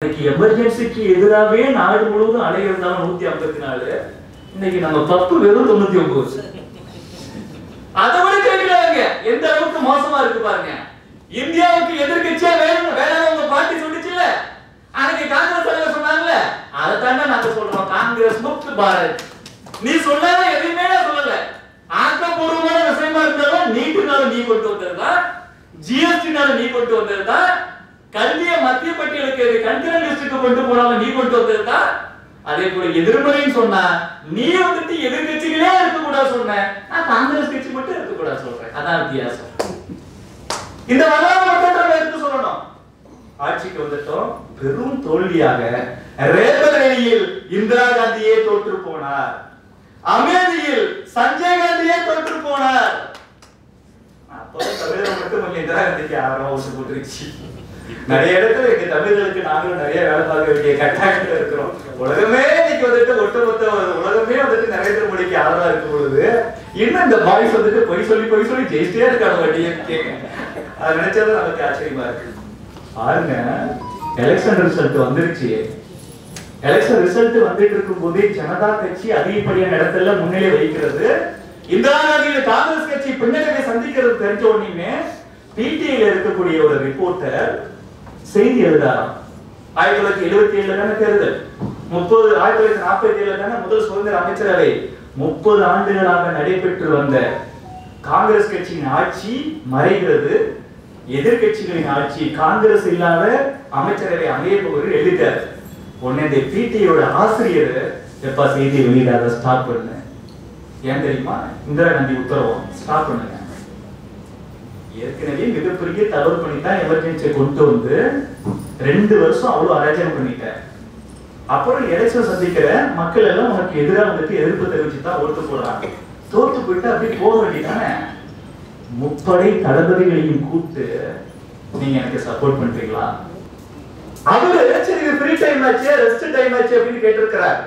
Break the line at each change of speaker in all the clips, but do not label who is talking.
எமர்ஜென்சிக்கு எதிராகவே நாடு முழுவதும் அலைகிறதாலும் 154. இன்னைக்கு நம்ம பப்பு வெறும் 99. அதை விட கேட்கலாங்க. எந்த அளவுக்கு மோசமா இருக்கு பாருங்க. இந்தியாவுக்கு எதிர்க்கட்சியா வேணும் உங்க பார்ட்டி சொல்லிச்சுல்ல, அன்னைக்கு காங்கிரஸ் தலைவர் சொன்னாங்கல்ல, அதை தானே நாங்க சொல்றோம். காங்கிரஸ் முக்த் பாரத். நீ சொல்லாத எதையுமே நான் சொல்லல. ஆக்கப்பூர்வமான விஷயமா இருந்தாலும் நீட்டுனால நீ கொண்டு வந்ததுதா, ஜிஎஸ்டினால நீ கொண்டு வந்ததுதா, கல்விய மத்திய பட்டியலுக்கு கண்ட்ரோல் லிஸ்டுக்கு கொண்டு போனாலும் நீ கொண்டு வந்ததுதா. அதே போல எதிர்மறைன்னு சொன்னா நீ வந்துட்டு எதிர்கட்சிகளே இருக்க கூடாது சொன்ன, நான் காங்கிரஸ் கட்சி மட்டும் இருக்க கூடாது சொல்றேன். அதான் வித்தியாசம். இந்த வரலாறு மட்டும் எடுத்து சொல்லணும். ஆட்சிக்கு வந்துட்டோம், பெரும் தோல்வியாக ரேபரேலியில் இந்திரா காந்தியே தோற்று போனார். அமேதியில் சஞ்சய் காந்தியே தோற்று போனார். அப்போ தமிழகம் மட்டும் இந்திரா காந்திக்கு ஆரம்பம் ஓட்டு போட்டுருச்சு. நிறைய இடத்துல எங்க தமிழர்களுக்கு நாங்களும் நிறைய வேலை பார்க்க வேண்டிய கட்டாயத்துல இருக்கிறோம். உலகமே இன்னைக்கு வந்துட்டு ஒட்டுமொத்த உலகமே வந்துட்டு நரேந்திர மோடிக்கு ஆதரவா இருக்கும் பொழுது இன்னும் இந்த பாய்ஸ் வந்துட்டு பொய் சொல்லி ஜெயிச்சிட்டே இருக்காங்க வண்டியை கேட்க. அது நினைச்சாலும் நமக்கு ஆச்சரியமா இருக்கு. பாருங்க, எலெக்ஷன் ரிசல்ட் வந்துருச்சு. எலெக்ஷன் ரிசல்ட் வந்துட்டு இருக்கும் போதே ஜனதா கட்சி அதிகப்படியான இடத்துல முன்னிலை வைக்கிறது. இந்திரா காந்தியோட காங்கிரஸ் கட்சி பின்னடைவை சந்திக்கிறது தெரிஞ்ச உடனே பிடிஐல இருக்கக்கூடிய ஒரு ரிப்போர்ட்டர் செய்தி எழுதாராம். 1977 தானே தேர்தல், 1947 தானே முதல் சுதந்திர அமைச்சரவை. 30 ஆண்டுகளாக நடைபெற்று வந்த காங்கிரஸ் கட்சியின் ஆட்சி மறைகிறது, எதிர்கட்சிகளின் ஆட்சி, காங்கிரஸ் இல்லாத அமைச்சரவை அமைய போகிறது எழுதிட்டார். உடனே இந்த பிடிஐயோட ஆசிரியர் எப்பா செய்தி வெளியிடாத ஸ்டாப் பண்ணு. ஏன் தெரியுமா? இந்திரா காந்தி உத்தரவும் ஸ்டாப் பண்ணுங்க. ஏற்கனவே மிகப்பெரிய தவறு பண்ணித்தான் எமர்ஜென்சியை கொண்டு வந்து 2 வருஷம் அவ்வளவு அராஜகம் பண்ணிட்டேன். அப்புறம் எலெக்ஷன் சந்திக்கிற மக்கள் எல்லாம் உனக்கு எதிராக வந்துட்டு எதிர்ப்பு தெரிவிச்சுதான் ஓட்டு போடுறாங்க. தோத்து போயிட்டு அப்படி போக வேண்டியதானே. முப்படை தளபதிகளையும் கூப்பிட்டு நீங்க எனக்கு சப்போர்ட் பண்றீங்களா? அவரு சரி ஃப்ரீ டைம் ஆச்சு, ரெஸ்ட் டைம் ஆச்சு அப்படின்னு கேட்டிருக்கிறார்.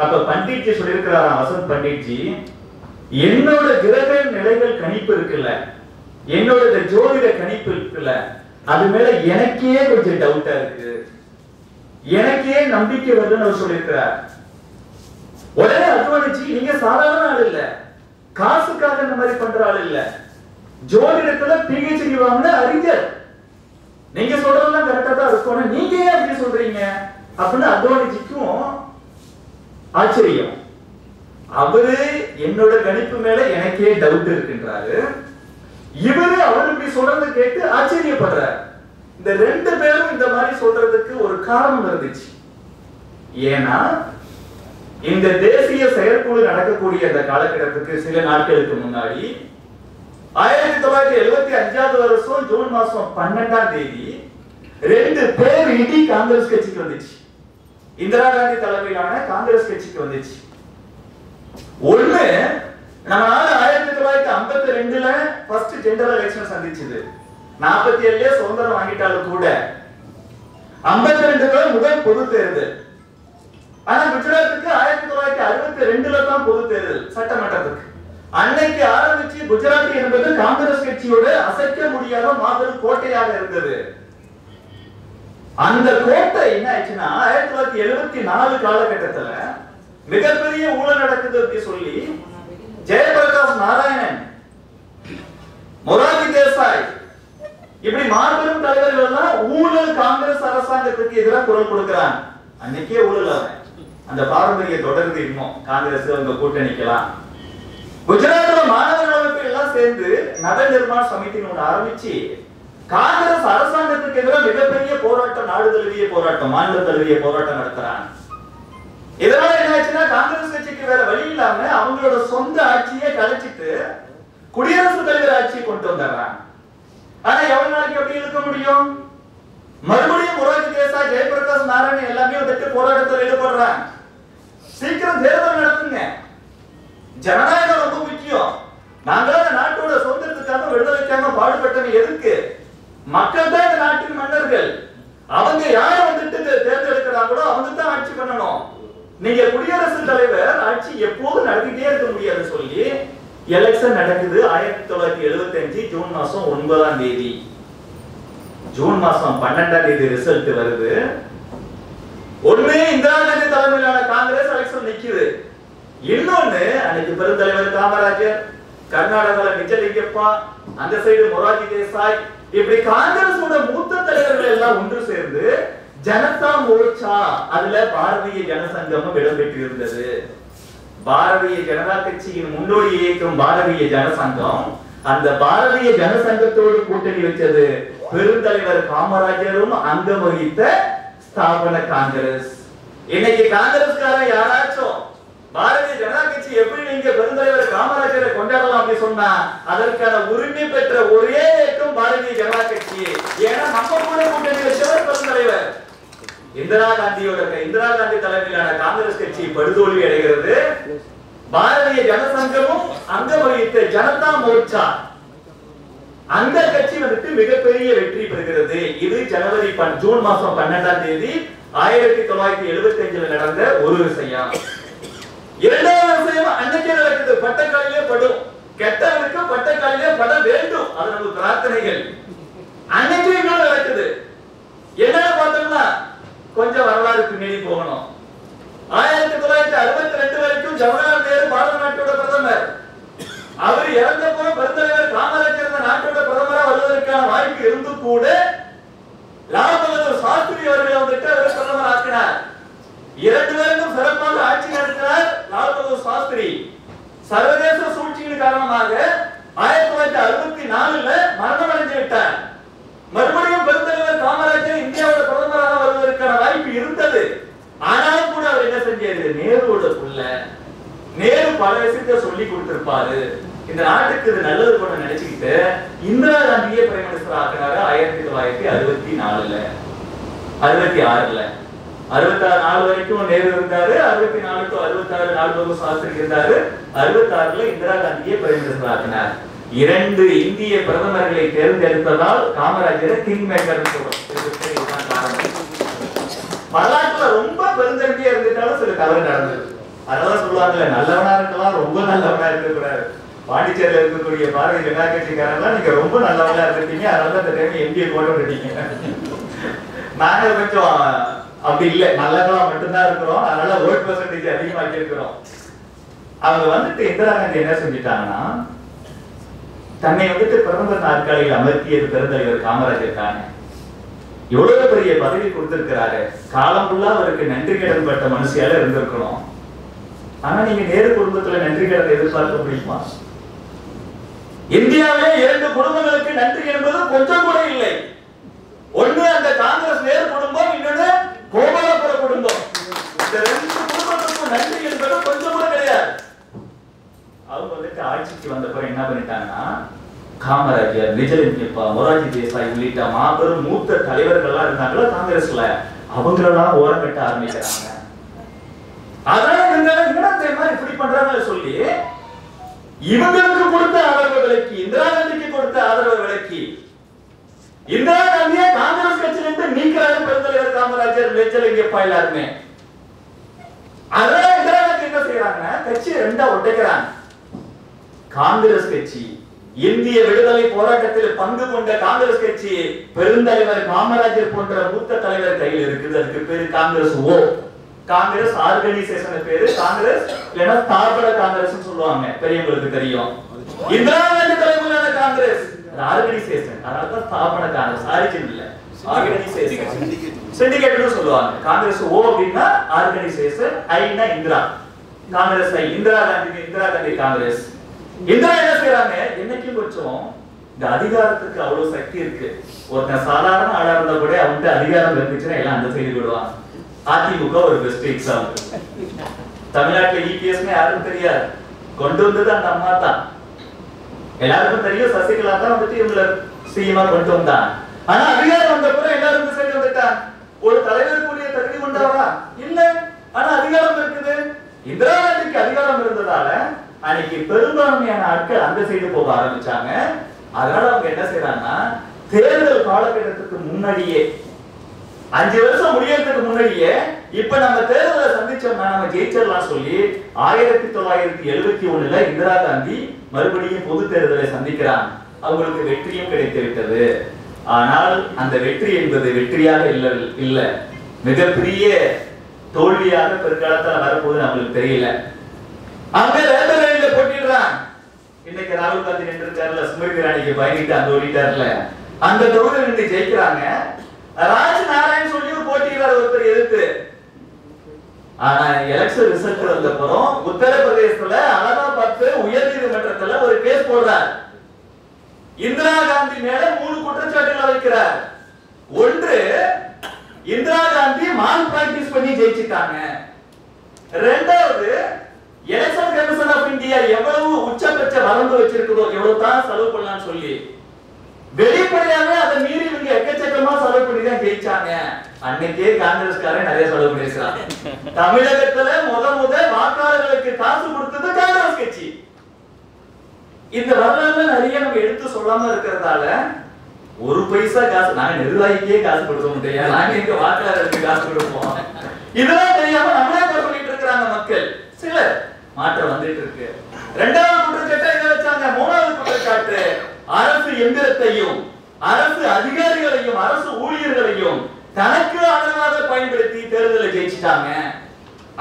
அப்ப பண்டிட்ஜி சொல்லியிருக்கிறாராம், வசந்த் பண்டிட்ஜி, என்னோட கிரக நிலைகள் கணிப்பு இருக்குல்ல, என்னோட ஜோதிட கணிப்பு இருக்குல்ல, அது மேல எனக்கே கொஞ்சம் டவுட்டா இருக்கு, எனக்கே நம்பிக்கை வருதுன்னு அவர் சொல்லியிருக்கிறார். உடனே அத்வானிஜி, நீங்க சாதாரண ஆள் இல்ல, காசுக்காக இந்த மாதிரி பண்ற ஆள் இல்ல, ஜோதிடத்துல பிஹெச்டி வாங்கின அறிஞர், நீங்க சொல்றதெல்லாம் கரெக்டா தான் இருக்கும், நீங்க ஏன் அப்படி சொல்றீங்க அப்படின்னு அத்வானிஜிக்கும் ஆச்சரியம். அவரு என்னோட கணிப்பு மேல எனக்கே டவுட் இருக்கின்றாரு, இவரு அவர் இப்படி சொல்றது கேட்டு ஆச்சரியப்படுறார். இந்த 2 பேரும் இந்த மாதிரி சொல்றதுக்கு ஒரு காரணம் இருந்துச்சு. ஏன்னா இந்த தேசிய செயற்குழு நடக்கக்கூடிய அந்த காலகட்டத்துக்கு சில நாட்களுக்கு முன்னாடி 1975 வருஷம் ஜூன் மாசம் 12ஆம் தேதி 2 பேர் இடி காங்கிரஸ் கட்சிக்கு வந்துச்சு. இந்திரா காந்தி தலைமையிலான காங்கிரஸ் கட்சிக்கு வந்துச்சு. ஒண்ணு, நம்ம நாடு 1952ல ஃபர்ஸ்ட் ஜெனரல் எலெக்ஷன் சந்திச்சது. 47ல சுதந்திரம் வாங்கிட்டாலும் கூட 52ல முதல் பொது தேர்தல். ஆனா குஜராத்துக்கு 1962ல தான் பொது தேர்தல் சட்டமன்றத்துக்கு. அன்னைக்கு ஆரம்பிச்சு குஜராத் என்பது காங்கிரஸ் கட்சியோட அசைக்க முடியாத மாபெரும் கோட்டையாக இருந்தது. அந்த கோட்டை என்ன ஆச்சுன்னா 1974 காலகட்டத்துல மிகப்பெரிய ஊழல் நடக்குது அப்படி சொல்லி ஜெயபிரகாஷ் நாராயணன், மொரார்ஜி தேசாய், இப்படி மாபெரும் தலைவர்கள் எல்லாம் ஊழல் காங்கிரஸ் அரசாங்கத்துக்கு எதிராக குரல் கொடுக்கிறாங்க. அன்னைக்கே ஊழல் அந்த பாரம்பரிய தொடர்ந்து இன்னும் காங்கிரஸ் அவங்க கூட்டணிக்கலாம். குஜராத்ல மாணவர்கள் அமைப்பு எல்லாம் சேர்ந்து நவ நிர்மாண சமிதின்னு ஒண்ணு ஆரம்பிச்சு காங்கிரஸ் அரசாங்கத்துக்கு எதிராக மிகப்பெரிய போராட்டம், நாடு தழுவிய போராட்டம், மாநில தழுவிய போராட்டம் நடத்துறாங்க. இதனால என்ன ஆச்சுன்னா காங்கிரஸ் கட்சிக்கு வேற வழி இல்லாம அவங்களோட சொந்த ஆட்சியை கலைச்சிட்டு குடியரசுத் தலைவர் ஆட்சியை கொண்டு வந்தாங்க. ஆனா எவ்வளவு நாளைக்கு அப்படி இருக்க முடியும்? மறுபடியும் மொரார்ஜி தேசாய், ஜெயபிரகாஷ் நாராயணன் எல்லாமே வந்துட்டு போராட்டத்தில் ஈடுபடுறாங்க. சீக்கிரம் தேர்தல் நடத்துங்க, ஜனநாயகம் ரொம்ப முக்கியம், நாங்கள நாட்டோட சுதந்திரத்துக்காக விடுதலைக்காக பாடுபட்டவங்க எதுக்கு? மக்கள் தான் இந்த நாட்டின் மன்னர்கள், அவங்க யார வந்துட்டு தேர்ந்தெடுக்கிறாங்களோ அவங்க தான் ஆட்சி பண்ணணும். நீங்க குடியரசுத் தலைவர் ஆட்சி எப்போதும் நடத்திட்டே இருக்க முடியாது சொல்லி எலெக்ஷன் நடக்குது. 1975 ஜூன் மாசம் 9ஆம் தேதி ஜூன் மாசம் 12ஆம் தேதி ரிசல்ட் வருது. ஒண்ணு இந்திரா காந்தி தலைமையிலான காங்கிரஸ் எலெக்ஷன் நிக்குது. இன்னொன்னு அன்னைக்கு பெருந்தலைவர் காமராஜர், கர்நாடகால நிஜலிங்கப்பா, அந்த சைடு மொரார்ஜி தேசாய், இப்படி காங்கிரஸோட மூத்த தலைவர்கள் எல்லாம் ஒன்று சேர்ந்து ஜனதா மோர்ச்சா, அதுல பாரதிய ஜனசங்கமும் இடம்பெற்றிருந்தது. பாரதிய ஜனதா கட்சியின் முன்னோடி இயக்கம் பாரதிய ஜனசங்கம். அந்த பாரதிய ஜனசங்கத்தோடு கூட்டணி வச்சது பெருந்தலைவர் காமராஜரும் அங்கம் வகித்த ஸ்தாபன காங்கிரஸ். இன்னைக்கு காங்கிரஸ்காரன் யாராச்சும் பாரதிய ஜனதா கட்சி எப்படி நீங்க பெருந்தலைவர் காமராஜரை கொண்டாடலாம் அப்படி சொன்னா அதற்கான உரிமை பெற்ற ஒரே இயக்கம் பாரதிய ஜனதா கட்சி. ஏன்னா நம்ம கூட கூட்டணி வச்சவர் பெருந்தலைவர். இந்திரா காந்தி தலைமையிலான காங்கிரஸ் கட்சி படுதோல்வி அடைகிறது. பாரதிய ஜனசங்கமும் அங்கம் வகித்த ஜனதா மோர்ச்சா அந்த கட்சி வந்துட்டு மிகப்பெரிய வெற்றி பெறுகிறது. இது ஜூன் மாசம் 12ஆம் தேதி 1975 நடந்த ஒரு விஷயம். இரண்டாவது விஷயம் அன்னைக்கே நடக்குது. பட்டக்காலிலே படும், கெட்டவனுக்கு பட்டக்காலிலே பட வேண்டும், அது நம்ம பிரார்த்தனைகள். அன்னைக்கு இன்னொரு நடக்குது. என்னன்னு பார்த்தோம்னா கொஞ்சம் வரலாறு பின்னாடி போகணும். 1962 வரைக்கும் ஜவஹர்லால் நேரு பாரத நாட்டோட பிரதமர். அவர் இறந்த போது பெருந்தலைவர் காமராஜர் இந்த நாட்டோட பிரதமரா வருவதற்கான வாய்ப்பு இருந்து கூட லால் பகதூர் சாஸ்திரி அவர்களை வந்துட்டு அவர் பிரதமர் ஆக்கினார். 2 பேருக்கும் சிறப்பாக ஆட்சி நடத்தினார் லால் பகதூர் சாஸ்திரி. சர்வதேச சூழ்ச்சியின் காரணமாக 1964 மரணம் அடைந்து விட்டார். மறுபடியும் பெருந்தலைவர் காமராஜர் இந்தியாவோட பிரதமராக வருவதற்கான வாய்ப்பு இருந்தது. ஆனாலும் கூட அவர் என்ன செஞ்சாரு, நேருவோட புள்ள, நேரு பல விஷயத்தை சொல்லி கொடுத்திருப்பாரு, இந்த நாட்டுக்கு இது நல்லது பண்ண நினைச்சுக்கிட்டு இந்திரா காந்தியை பிரைம் மினிஸ்டர் ஆக்குறாரு 1964 66 64 வரைக்கும் நேரு இருந்தாரு. 64 to 66 லால் பகதூர் சாஸ்திரி இருந்தாரு. 66 இந்திரா காந்தியை பிரைம் மினிஸ்டர் ஆக்கினார். 2 இந்திய பிரதமர்களை தேர்ந்தெடுத்ததால் காமராஜரை கிங் மேக்கர் சொல்றோம். வரலாற்றுல ரொம்ப பெருந்தன்மையா இருந்துட்டாலும் சில தவறு நடந்தது. அதனால சொல்லுவாங்கல்ல, நல்லவனா இருக்கலாம், ரொம்ப நல்லவனா இருக்க கூடாது. பாண்டிச்சேரியில இருக்கக்கூடிய பாரதிய ஜனதா கட்சிக்காரங்க நீங்க ரொம்ப நல்லவனா இருந்தீங்க, அதனால அந்த டைம் எம்பிஏ போட்டு விட்டீங்க. நாங்க கொஞ்சம் அப்படி இல்லை, நல்லவங்களா மட்டும்தான் இருக்கிறோம், அதனால ஓட் பெர்சன்டேஜ் அதிகமாக்கி இருக்கிறோம். அவங்க வந்துட்டு இந்திரா காந்தி என்ன செஞ்சுட்டாங்கன்னா, தன்னை வந்துட்டு பிரதமர் நாற்காலியில் அமர்த்தியது பெருந்தலைவர் காமராஜர் தானே. எவ்வளவு பெரிய பதவி கொடுத்திருக்கிறாரு, காலம் ஃபுல்லா அவருக்கு நன்றி கடன் பட்ட மனுஷியால இருந்திருக்கணும். ஆனா நீங்க நேரு குடும்பத்துல நன்றி கடன் எதிர்பார்க்க முடியுமா? இந்தியாவிலே 2 குடும்பங்களுக்கு நன்றி என்பது கொஞ்சம் கூட இல்லை. ஒண்ணு அந்த காங்கிரஸ் நேரு குடும்பம், இன்னொன்னு கோபாலபுர குடும்பம். இந்த 2 குடும்பத்துக்கும் நன்றி என்பது கொஞ்சம் கூட கிடையாது. அவங்க வந்துட்டு ஆட்சிக்கு வந்த பிறகு என்ன பண்ணிட்டாங்கன்னா, காமராஜர், நிஜலிங்கப்பா, மொரார்ஜி தேசாய் உள்ளிட்ட மாபெரும் மூத்த தலைவர்கள்லாம் இருந்தாங்களா காங்கிரஸ்ல, அவங்களெல்லாம் ஓரம் கட்ட ஆரம்பிக்கிறாங்க. அதனால இப்படி பண்றாங்க சொல்லி இவங்களுக்கு கொடுத்த ஆதரவு விலக்கி, இந்திரா காந்திக்கு கொடுத்த ஆதரவு விலக்கி, இந்திரா காந்தியை காங்கிரஸ் கட்சியிலிருந்து நீக்கிறாரு பெருந்தலைவர் காமராஜர், நிஜலிங்கப்பா எல்லாருமே. அதனால இந்திரா காந்தி என்ன செய்யறாங்க, கட்சியை 2ஆ உடைக்கிறாங்க. காங்கிரஸ் கட்சி, இந்திய விடுதலை போராட்டத்தில் பங்கு கொண்ட காங்கிரஸ் கட்சி பெருந்தலைவர் காமராஜர் போன்ற மூத்த தலைவர் கையில் இருக்குது. அதுக்கு பேரு காங்கிரஸ். காங்கிரஸ் ஆர்கனைசேஷன் பேரு காங்கிரஸ், இல்லைன்னா ஸ்தாபன காங்கிரஸ் சொல்லுவாங்க, பெரியவங்களுக்கு தெரியும். இந்திரா காந்தி தலைமையிலான காங்கிரஸ் ஆர்கனைசேஷன், அதனால ஸ்தாபன காங்கிரஸ், ஆரிஜின் இல்ல, ஆர்கனைசேஷன், சிண்டிகேட்னு சொல்லுவாங்க. காங்கிரஸ் அப்படின்னா ஆர்கனைசேஷன், ஐனா இந்திரா, காங்கிரஸ் ஐ, இந்திரா காந்தி காங்கிரஸ். இந்திரா என்ன செய்யறாங்க, என்னைக்கும் கொஞ்சம் இந்த அதிகாரத்துக்கு அவ்வளவு சக்தி இருக்கு. ஒருத்தன் சாதாரண ஆளா இருந்தா கூட அவன்கிட்ட அதிகாரம் இருந்துச்சுன்னா எல்லாம் அந்த சைடு விடுவான். அதிமுக ஒரு பெஸ்ட் எக்ஸாம்பிள். தமிழ்நாட்டுல இபிஎஸ்னு யாரும் தெரியாது, கொண்டு வந்தது அந்த அம்மா தான். எல்லாருக்கும் தெரியும், சசிகலா தான் வந்துட்டு இவங்களை சிஎம்ஆ கொண்டு வந்தான். ஆனா அதிகாரம் வந்த பிறகு எல்லாரும் இந்த சைடு வந்துட்டான். ஒரு தலைவருக்குரிய தகுதி கொண்டவரா இல்ல, ஆனா அதிகாரம் இருக்குது. இந்திரா காந்திக்கு அதிகாரம் இருந்ததால அன்னைக்கு பெரும்பான்மையான ஆட்கள் அந்த சைடு போக ஆரம்பிச்சாங்க. அதனால அவங்க என்ன செய்யறாங்கன்னா, தேர்தல் காலகட்டத்துக்கு முன்னாடியே 5 வருஷம் முடியறதுக்கு முன்னாடியே இப்ப நம்ம தேர்தலை சந்திச்சோம்னா நம்ம ஜெயிச்சிடலாம் சொல்லி 1971 இந்திரா காந்தி மறுபடியும் பொது தேர்தலை சந்திக்கிறாங்க. அவங்களுக்கு வெற்றியும் கிடைத்து விட்டது. ஆனால் அந்த வெற்றி என்பது வெற்றியாக இல்ல, மிகப்பெரிய தோல்வியாக பிற்காலத்தில் வரப்போகுது நம்மளுக்கு தெரியல. அங்க ரேபரேலியில போட்டிடுறான். இன்னைக்கு ராகுல் காந்தி நின்றுட்டார்ல, ஸ்மிருதி இரானிக்கு பயணிட்டு அந்த ஓடிட்டார்ல, அந்த தொகுதியில் நின்று ஜெயிக்கிறாங்க. ராஜ் நாராயண் சொல்லி போட்டிடுறாரு ஒருத்தர் எதிர்த்து. ஆனா எலெக்ஷன் ரிசல்ட் வந்தப்பறம் உத்தரப்பிரதேசத்துல அலகாபாத் உயர் நீதிமன்றத்துல ஒரு கேஸ் போடுறார். இந்திரா காந்தி மேல 3 குற்றச்சாட்டுகள் வைக்கிறார். ஒன்று, இந்திரா காந்தி மால் பிராக்டிஸ் பண்ணி ஜெயிச்சிட்டாங்க. இரண்டாவது, எலெக்ஷன் கமிஷன் ஆஃப் இந்தியா எவ்வளவு உச்சபட்ச வரம்பு வச்சிருக்குதோ, எவ்வளவு தான் செலவு பண்ணலாம்னு சொல்லி வெளிப்படையாவே அதை மீறி இவங்க எக்கச்சக்கமா செலவு பண்ணி தான் ஜெயிச்சாங்க. அன்னைக்கே காங்கிரஸ்காரன் நிறைய செலவு பண்ணிருக்காங்க. தமிழகத்துல முத வாக்காளர்களுக்கு காசு கொடுத்தது காங்கிரஸ் கட்சி. இந்த வரலாறு நிறைய நம்ம எடுத்து சொல்லாம இருக்கிறதால ஒரு பைசா காசு, நாங்க நிர்வாகிக்கே காசு கொடுக்க முடியாது, நாங்க எங்க வாக்காளருக்கு காசு கொடுப்போம், இதெல்லாம் தெரியாம நம்மளே பண்ணிட்டு இருக்கிறாங்க மக்கள். சிலர் மாற்றம் வந்துட்டு இருக்கு. இரண்டாவது குற்றச்சாட்டு இதை வச்சாங்க. மூணாவது குற்றச்சாட்டு, அரசு எந்திரத்தையும் அரசு அதிகாரிகளையும் அரசு ஊழியர்களையும் தனக்கு ஆதரவாக பயன்படுத்தி தேர்தலை ஜெயிச்சிட்டாங்க.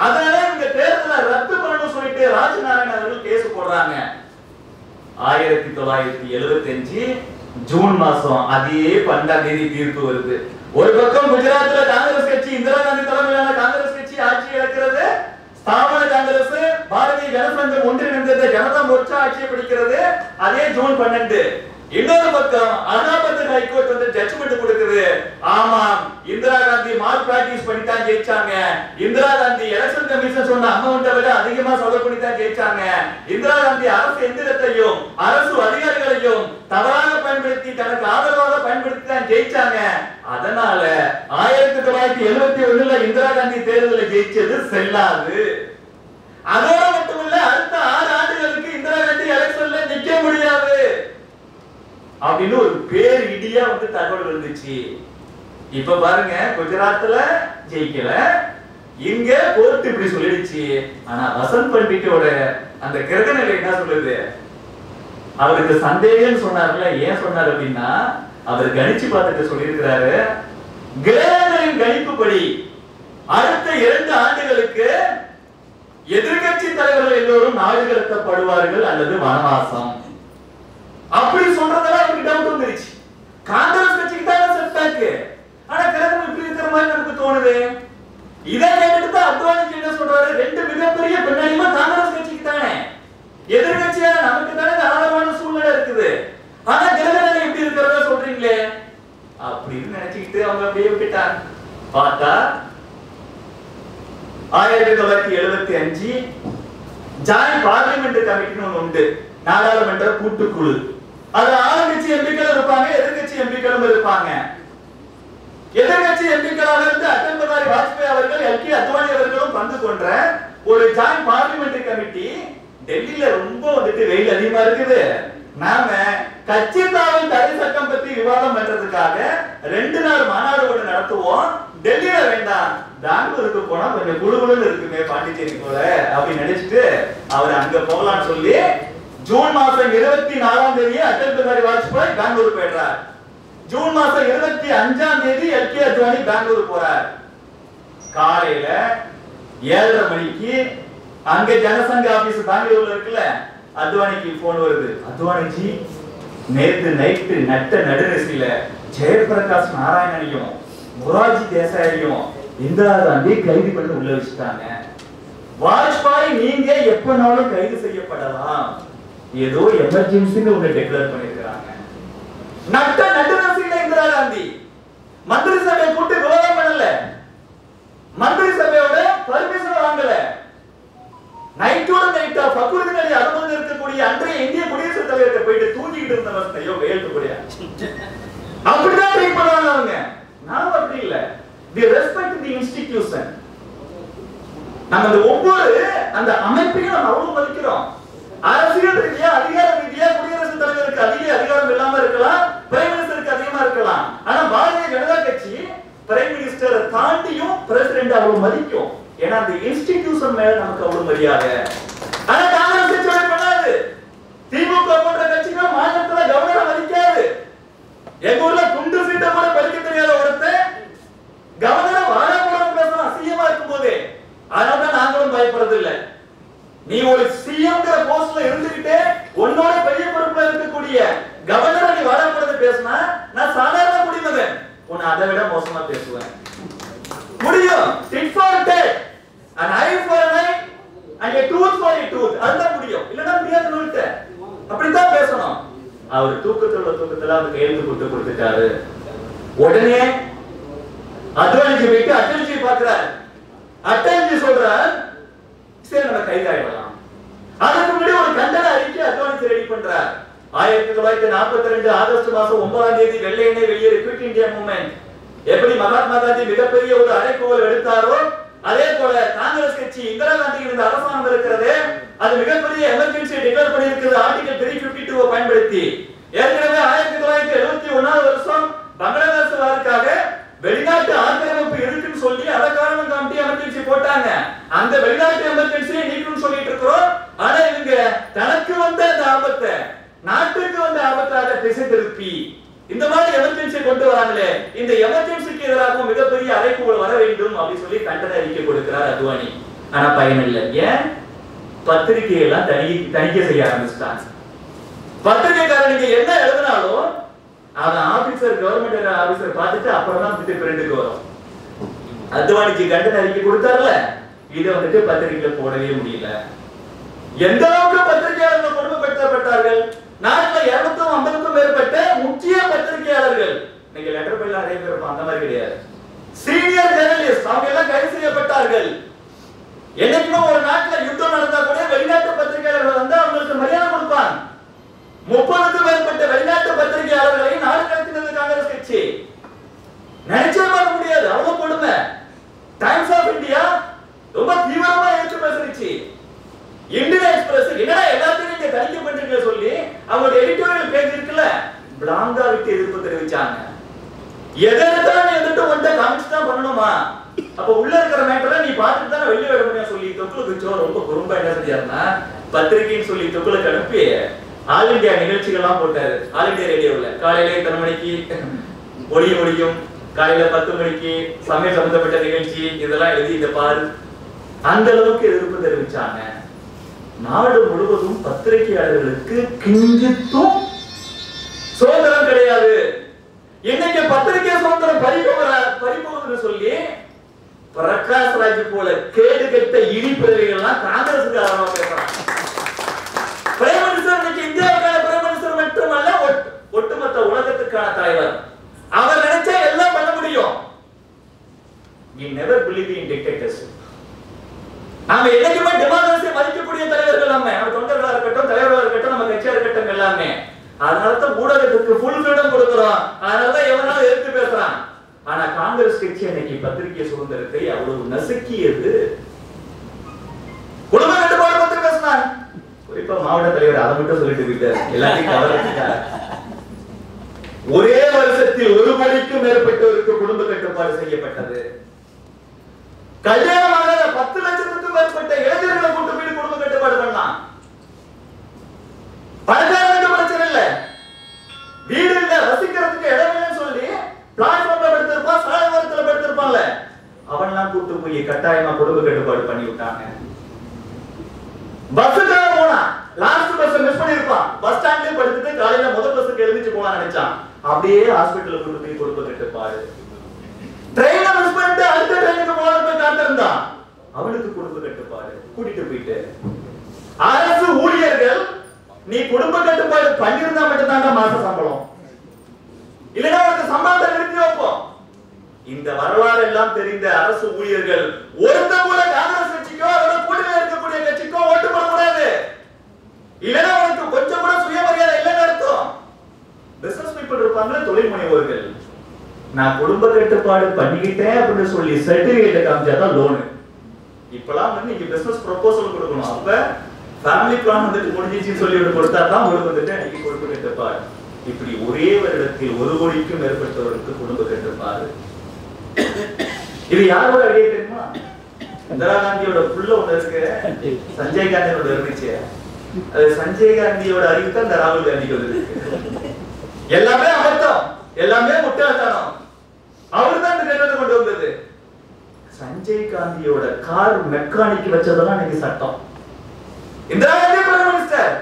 அதனால இந்த தேர்தலை ரத்து பண்ணணும்னு சொல்லிட்டு ராஜ் நாராயண் அவர்கள் கேஸ் போடுறாங்க. 1975 ஜூன் மாசம் அதே 12ஆம் தேதி தீர்ப்பு வருது. ஒரு பக்கம் குஜராத்ல காங்கிரஸ் கட்சி, இந்திரா காந்தி தலைமையிலான காங்கிரஸ் கட்சி ஆட்சி இழக்கிறது. ஸ்தாபன காங்கிரஸ் பாரதிய ஜனசங்கம் ஒன்றிணைந்த ஜனதா மோர்ச்சா ஆட்சியை பிடிக்கிறது அதே ஜூன் 12. இன்னொரு பக்கம் அலகாபாத் ஹைகோர்ட் வந்து ஜட்ஜ்மென்ட் கொடுக்குது. ஆமா, இந்திரா காந்தி மால் பிராக்டிஸ் பண்ணி தான் ஜெயிச்சாங்க. இந்திரா காந்தி எலெக்ஷன் கமிஷன் சொன்ன அமௌண்ட்டை விட அதிகமா செலவு பண்ணி தான் ஜெயிச்சாங்க. இந்திரா காந்தி அரசு எந்திரத்தையும் அரசு அதிகாரிகளையும் தவறாக பயன்படுத்தி தனக்கு ஆதரவாக பயன்படுத்தி தான் ஜெயிச்சாங்க. அதனால 1971 இந்திரா காந்தி தேர்தலில் ஜெயிச்சது செல்லாது. அதோட மட்டுமல்ல, அடுத்த 6 ஆண்டுகளுக்கு இந்திரா காந்தி எலெக்ஷன்ல நிக்க முடியாது அப்படின்னு ஒரு பேர் இடியா வந்து தகவல் இருந்துச்சு. இப்ப பாருங்க, குஜராத்ல ஜெயிக்கல, இங்க கோர்ட் இப்படி சொல்லிடுச்சு. ஆனா வசந்த் பண்டிட்டோட அந்த கிரகநிலை என்ன சொல்லுது? அவருக்கு சந்தேகம் சொன்னார்ல, ஏன் சொன்னார் அப்படின்னா அவர் கணிச்சு பார்த்துட்டு சொல்லியிருக்கிறாரு, கிரகங்களின் கணிப்புப்படி அடுத்த 2 ஆண்டுகளுக்கு எதிர்கட்சி தலைவர்கள் எல்லோரும் நாடு கடத்தப்படுவார்கள் அல்லது வனவாசம். அப்படி சொல்றதெல்லாம் அவருக்கு டவுட் வந்துருச்சு. காங்கிரஸ் கட்சிக்கு தான் செட் பேக். ஆனா கிரகம் இப்படி இருக்கிற மாதிரி நமக்கு தோணுது. இதை கேட்டுட்டு தான் அத்வானி என்ன சொல்றாரு, 2 மிகப்பெரிய பின்னணியுமா காங்கிரஸ் கட்சிக்கு தானே, எதிர்கட்சியான நமக்கு தானே ஆதரவான சூழ்நிலை இருக்குது. ஆனா கிரகநிலை எப்படி இருக்கிறதா சொல்றீங்களே அப்படின்னு நினைச்சுக்கிட்டு அவங்க அப்படியே விட்டுட்டாங்க. பார்த்தா 1975 ஜாயிண்ட் பார்லிமெண்ட் கமிட்டின்னு ஒன்று உண்டு, நாடாளுமன்ற கூட்டுக்குழு. அதுல ஆளுங்கட்சி எம்பிக்கள் இருப்பாங்க, எதிர்கட்சி எம்பிக்களும் இருப்பாங்க. எதிர்கட்சி எம்பிக்களாக இருந்து அடல் பிஹாரி வாஜ்பாய் அவர்கள், எல்கே அத்வானி அவர்களும் பங்கு கொண்ட ஒரு ஜாயிண்ட் பார்லிமெண்ட் கமிட்டி டெல்லியில ரொம்ப வந்துட்டு வெயில் அதிகமா இருக்குது, நாம கட்சி தாவல் தடை சட்டம் பத்தி விவாதம் பண்றதுக்காக 2 நாள் மாநாடு ஒன்று நடத்துவோம், டெல்லியில வேண்டாம், பெங்களூருக்கு போனா கொஞ்சம் குழுகுழுன்னு இருக்குமே பாண்டிச்சேரி போல அப்படின்னு நினைச்சிட்டு அவர் அங்க போகலான்னு சொல்லி ஜூன் மாசம் 24ஆம் தேதி அடல் பிஹாரி வாஜ்பாய் பெங்களூர் போயிடுறார். ஜூன் மாசம் 25ஆம் தேதி எல்கே அத்வானி பெங்களூர் போறார். காலையில 7:30 மணிக்கு அங்க ஜனசங்க ஆபீஸ் பெங்களூர்ல இருக்குல்ல, அத்வானிக்கு போன் வருது. அத்வானிஜி, நேத்து நைட்டு நட்ட நடுநிசையில ஜெயபிரகாஷ் நாராயணனையும் மொரார்ஜி தேசாயையும் இந்திரா காந்தி கைது பண்ணி உள்ள வச்சுட்டாங்க. வாஜ்பாய் நீங்க எப்பனாலும் கைது செய்யப்படலாம், ஏதோ எமர்ஜென்சின்னு ஒண்ணு டிக்ளேர் பண்ணிருக்காங்க. நட்ட நடுநிசையில இந்திரா காந்தி மந்திரி சபை கூட்டி விவாதம் பண்ணல, மந்திரி சபையோட பர்மிஷன் வாங்கல, நைட்டோட நைட்டா ஃபக்ருதீன் அலி அனுமதி இருக்கக்கூடிய அன்றைய இந்திய குடியரசுத் தலைவர்கிட்ட போயிட்டு தூங்கிட்டு இருந்த வசதியோ வேல்ட்டுபடியா அப்படிதான் ட்ரீட் பண்ணுவாங்க அவங்க. நாம அப்படி இல்ல, we respect the institution. நம்ம அந்த ஒவ்வொரு அந்த அமைப்பையும் நம்ம அவ்வளவு மதிக்கிறோம். அரசியல் ரீதியா அதிகார ரீதியா குடியரசுத் தலைவருக்கு அதிக அதிகாரம் இல்லாம இருக்கலாம், பிரைம் மினிஸ்டருக்கு அதிகமா இருக்கலாம். ஆனா பாரதிய ஜனதா கட்சி பிரைம் மினிஸ்டரை தாண்டியும் பிரசிடென்ட் அவ்வளவு மதிக்கும். ஏன்னா அந்த இன்ஸ்டிடியூஷன் மேல நமக்கு அவ்வளவு மரியாதை. ஆனா காங்கிரஸ் கட்சி பண்ணாது, திமுக போன்ற கட்சிகள் மாநிலத்துல கவர்னரை மதிக்காது. எங்க ஊர்ல துண்டு சீட்டை கூட படிக்க தெரியாத ஒருத்தன் கவர்னரை வாழாம பேசணும் அசிங்கமா இருக்கும் போது. அதனால நாங்களும் பயப்படுறது இல்லை. நீ ஒரு சிஎம்ங்கிற போஸ்ட்ல இருந்துகிட்டே உன்னோட பெரிய பொறுப்புல இருக்கக்கூடிய கவர்னரை நீ வாழாம பேசினா நான் சாதாரண குடிமகன் உன்னை அதை விட மோசமா பேசுவேன். முடியும். tit for tat, an eye for an eye and a tooth for a tooth. அதுதான் முடியும். இல்லனா முடியாது நோட்ட. அப்படிதான் பேசணும். அவர் தூக்கத்துல அந்த கையெழுத்து கொடுத்துட்டாரு. உடனே அத்வானிக்கு போயிட்டு அட்டல்ஜி பாக்குறாரு. அட்டல்ஜி சொல்றார் சரி நம்ம கைதாயிடலாம். அதுக்கு முன்னாடி ஒரு கண்டன அறிக்கை அத்வானி ரெடி பண்றார். 1942 ஆகஸ்ட் மாசம் 9ஆம் தேதி வெள்ளை எண்ணெய் வெளியேறு குவிட் இந்தியா மூவ்மெண்ட் எப்படி மகாத்மா காந்தி மிகப்பெரிய ஒரு அறைகூவல் எடுத்தாரோ அதே போல காங்கிரஸ் கட்சி இந்திரா காந்தி இருந்த அரசாங்கம் இருக்கிறது அது மிகப்பெரிய எமர்ஜென்சி டிக்ளேர் பண்ணியிருக்கிறது ஆர்டிகல் 352 பயன்படுத்தி. ஏற்கனவே 1971 வருஷம் பங்களாதேஷ் வாருக்காக வெளிநாட்டு ஆக்கிரமிப்பு இருக்குன்னு சொல்லி அத காரணம் காட்டி எமர்ஜென்சி போட்டாங்க. அந்த வெளிநாட்டு எமர்ஜென்சியை நீக்கணும்னு சொல்லிட்டு இருக்கிறோம். ஆனா இவங்க தனக்கு வந்த அந்த ஆபத்தை நாட்டுக்கு வந்த ஆபத்தாக திசை திருப்பி இந்த மாதிரி எமர்ஜென்சி கொண்டு வராங்களே இந்த எமர்ஜென்சிக்கு எதிராக மிகப்பெரிய அறைகூவல் வர வேண்டும் அப்படின்னு சொல்லி கண்டன அறிக்கை கொடுக்கிறார் அத்வானி. ஆனா பயன் இல்லை. ஏன்? பத்திரிகையெல்லாம் தணிக்கை செய்ய ஆரம்பிச்சிட்டாங்க. பத்திரிகைக்காரர் நீங்க என்ன எழுதினாலும் அத ஆபீசர் கவர்மெண்ட் ஆபீசர் பார்த்துட்டு அப்புறம் தான் பிரிண்டுக்கு வரும். அத்வானிக்கு கண்டன அறிக்கை கொடுத்தார்ல இதை வந்துட்டு பத்திரிகையில போடவே முடியல. எந்த அளவுக்கு பத்திரிகையாளர்கள் கொடுமைப்படுத்தப்பட்டார்கள். நாட்டில் 250க்கும் மேற்பட்ட முக்கிய பத்திரிகையாளர்கள் நீங்க லெட்டர் பைல நிறைய பேர் அந்த மாதிரி கிடையாது. சீனியர் ஜெர்னலிஸ்ட் அவங்க எல்லாம் கைது செய்யப்பட்டார்கள். என்னைக்குமே ஒரு நாட்டில் யுத்தம் நடந்தா கூட வெளிநாட்டு பத்திரிகையாளர்கள் வந்து அவங்களுக்கு மரியாதை கொடுப்பாங்க. 30க்கும் மேற்பட்ட வெளிநாட்டு பத்திரிகையாளர்களை நாடு கடத்தினது காங்கிரஸ் கட்சி. நினைச்சே பார்க்க முடியாது. அவ்வளவு கொடுமை. டைம்ஸ் ஆஃப் இந்தியா ரொம்ப தீவிரமா எடுத்து பேசிருச்சு. இந்தியன் எக்ஸ்பிரஸ் என்னடா எல்லாத்தையும் நீங்க தணிக்கை பண்றீங்க சொல்லி அவங்க எடிட்டோரியல் பேஜ் இருக்குல்ல பிளாங்கா விட்டு எதிர்ப்பு தெரிவிச்சாங்க. எதெடுத்தாலும் நீ வந்துட்டு ஒன்றை காமிச்சு தான் பண்ணணுமா? அப்ப உள்ள இருக்கிற மேட்டரை நீ பார்த்துட்டு தானே வெளியே விட முடியும் சொல்லி தொக்குளுக்கு ரொம்ப குறும்பா என்ன செஞ்சாருன்னா பத்திரிகைன்னு சொல்லி தொக்குளுக்கு அனுப்பி ஆல் இந்தியா நிகழ்ச்சிகள்லாம் போட்டாரு. ஆல் இந்தியா ரேடியோவில் காலையில இத்தனை மணிக்கு ஒடியும் காலையில 10 மணிக்கு சமயம் சம்பந்தப்பட்ட நிகழ்ச்சி இதெல்லாம் எழுதி இந்த பாரு. அந்த அளவுக்கு எதிர்ப்பு தெரிவிச்சாங்க. நாடு முழுவதும் பத்திரிகையாளர்களுக்கு கிஞ்சித்தும் சுதந்திரம் கிடையாது. இன்னைக்கு பத்திரிகை சுதந்திரம் பறிபோகுதுன்னு சொல்லி பிரகாஷ் ராஜ் போல கேடு கெட்ட இடிப்பிரவிகள்லாம் காங்கிரசுக்கு ஆதரவா பேசுறாங்க. பிரைம் மினிஸ்டர் இன்னைக்கு இந்தியாவுக்கான பிரைம் மினிஸ்டர் மட்டுமல்ல ஒட்டுமொத்த உலகத்துக்கான தலைவர். அவர் நினைச்சா எல்லாம் பண்ண முடியும். We never believe in dictatorship. நாம என்னைக்குமே டெமோக்ரஸியை மதிக்கக்கூடிய தலைவர்கள் நம்ம தொண்டர்களா இருக்கட்டும் தலைவர்களா இருக்கட்டும் நம்ம கட்சியா இருக்கட்டும் எல்லாமே. அதனாலதான் ஊடகத்துக்கு ஃபுல் ஃப்ரீடம் கொடுக்கிறோம். அதனாலதான் எவனாலும் எதிர்த்து பேசுறான். ஆனா காங்கிரஸ் கட்சி இன்னைக்கு பத்திரிகை சுதந்திரத்தை அவ்வளவு நசுக்கியது. குடும்ப கட்டுப்பாடு பத்தி பேசினாங்க. குறிப்பா மாவட்ட தலைவர் அதை மட்டும் சொல்லிட்டு போயிட்டார். எல்லாத்தையும் கவர் பண்ணிட்டார். ஒரே வருஷத்தில் 1 கோடிக்கும் மேற்பட்டோருக்கு குடும்ப கட்டுப்பாடு செய்யப்பட்டது. கல்யாணமாக 10 லட்சத்துக்கும் மேற்பட்ட இளைஞர்களை கூட்டு போய் குடும்ப கட்டுப்பாடு பண்ணலாம். பணக்காரனுக்கு பிரச்சனை இல்ல, வீடு இல்ல, வசிக்கிறதுக்கு இடம் இல்லைன்னு சொல்லி பிளாட்ஃபார்ம்ல படுத்திருப்பான், சாலையோரத்துல படுத்திருப்பான்ல, அவன்லாம் கூட்டு போய் கட்டாயமா குடும்ப கட்டுப்பாடு பண்ணி விட்டாங்க. பஸ்ஸுக்காக போனா லாஸ்ட் பஸ் மிஸ் பண்ணிருப்பான். பஸ் ஸ்டாண்ட்லயே படுத்துட்டு காலையில முதல் பஸ்ஸுக்கு எழுந்திச்சு போனா நினைச்சான். அப்படியே ஹாஸ்பிட்டலுக்கு கூட்டு போய் குடும்ப கட்டுப்பாடு. ட்ரெயின மிஸ் பண்ணிட்டு அடுத்த ட்ரெயினுக்கு போறதுக்கு காத்திருந்தான். அவனுக்கு குடும்ப கட்டுப்பாடு கூட்டிட்டு போயிட்டு. அரசு ஊழியர்கள் நீ குடும்ப கட்டுப்பாடு பண்ணிருந்தா மட்டும்தான் மாச சம்பளம், இல்லைன்னா உனக்கு சம்பளத்தை நிறுத்தி வைப்போம். இந்த வரலாறு எல்லாம் தெரிந்த அரசு ஊழியர்கள் ஒருத்த கூட காங்கிரஸ் கட்சிக்கோ அதோட கூட்டணியில் இருக்கக்கூடிய கட்சிக்கோ ஓட்டு போடக்கூடாது. இல்லைன்னா உனக்கு கொஞ்சம் கூட சுயமரியாதை இல்லைன்னு அர்த்தம். பிசினஸ் பீப்பிள் இருப்பாங்க, தொழில் முனைவோர்கள். நான் குடும்ப கட்டுப்பாடு பண்ணிக்கிட்டேன் அப்படின்னு சொல்லி சர்டிபிகேட் காமிச்சாதான் லோனு. இப்பெல்லாம் வந்து நீங்க பிசினஸ் ப்ரொபோசல் கொடுக்கணும். அப்ப ஃபேமிலி பிளான் வந்துட்டு முடிஞ்சிச்சுன்னு சொல்லி கொடுத்தா தான் உங்களுக்கு வந்துட்டு அன்னைக்கு குடும்ப கட்டுப்பாடு. இப்படி ஒரே வருடத்தில் 1 கோடிக்கும் மேற்பட்டவருக்கு குடும்ப கட்டுப்பாடு. இது யாரோட ஐடியா தெரியுமா? இந்திரா காந்தியோட புள்ள ஒண்ணு இருக்கு, சஞ்சய் காந்தியோட இருந்துச்சு. அது சஞ்சய் காந்தியோட அறிவுக்கு அந்த ராகுல் காந்திக்கு வந்து எல்லாமே அபத்தம். எல்லாமே முட்டாள்தனம். அவர்தான் இந்த திட்டத்தை கொண்டு வந்தது. சஞ்சய் காந்தியோட கார் மெக்கானிக் வச்சதெல்லாம் இன்னைக்கு சட்டம். இந்திரா காந்தி பிரைம் மினிஸ்டர்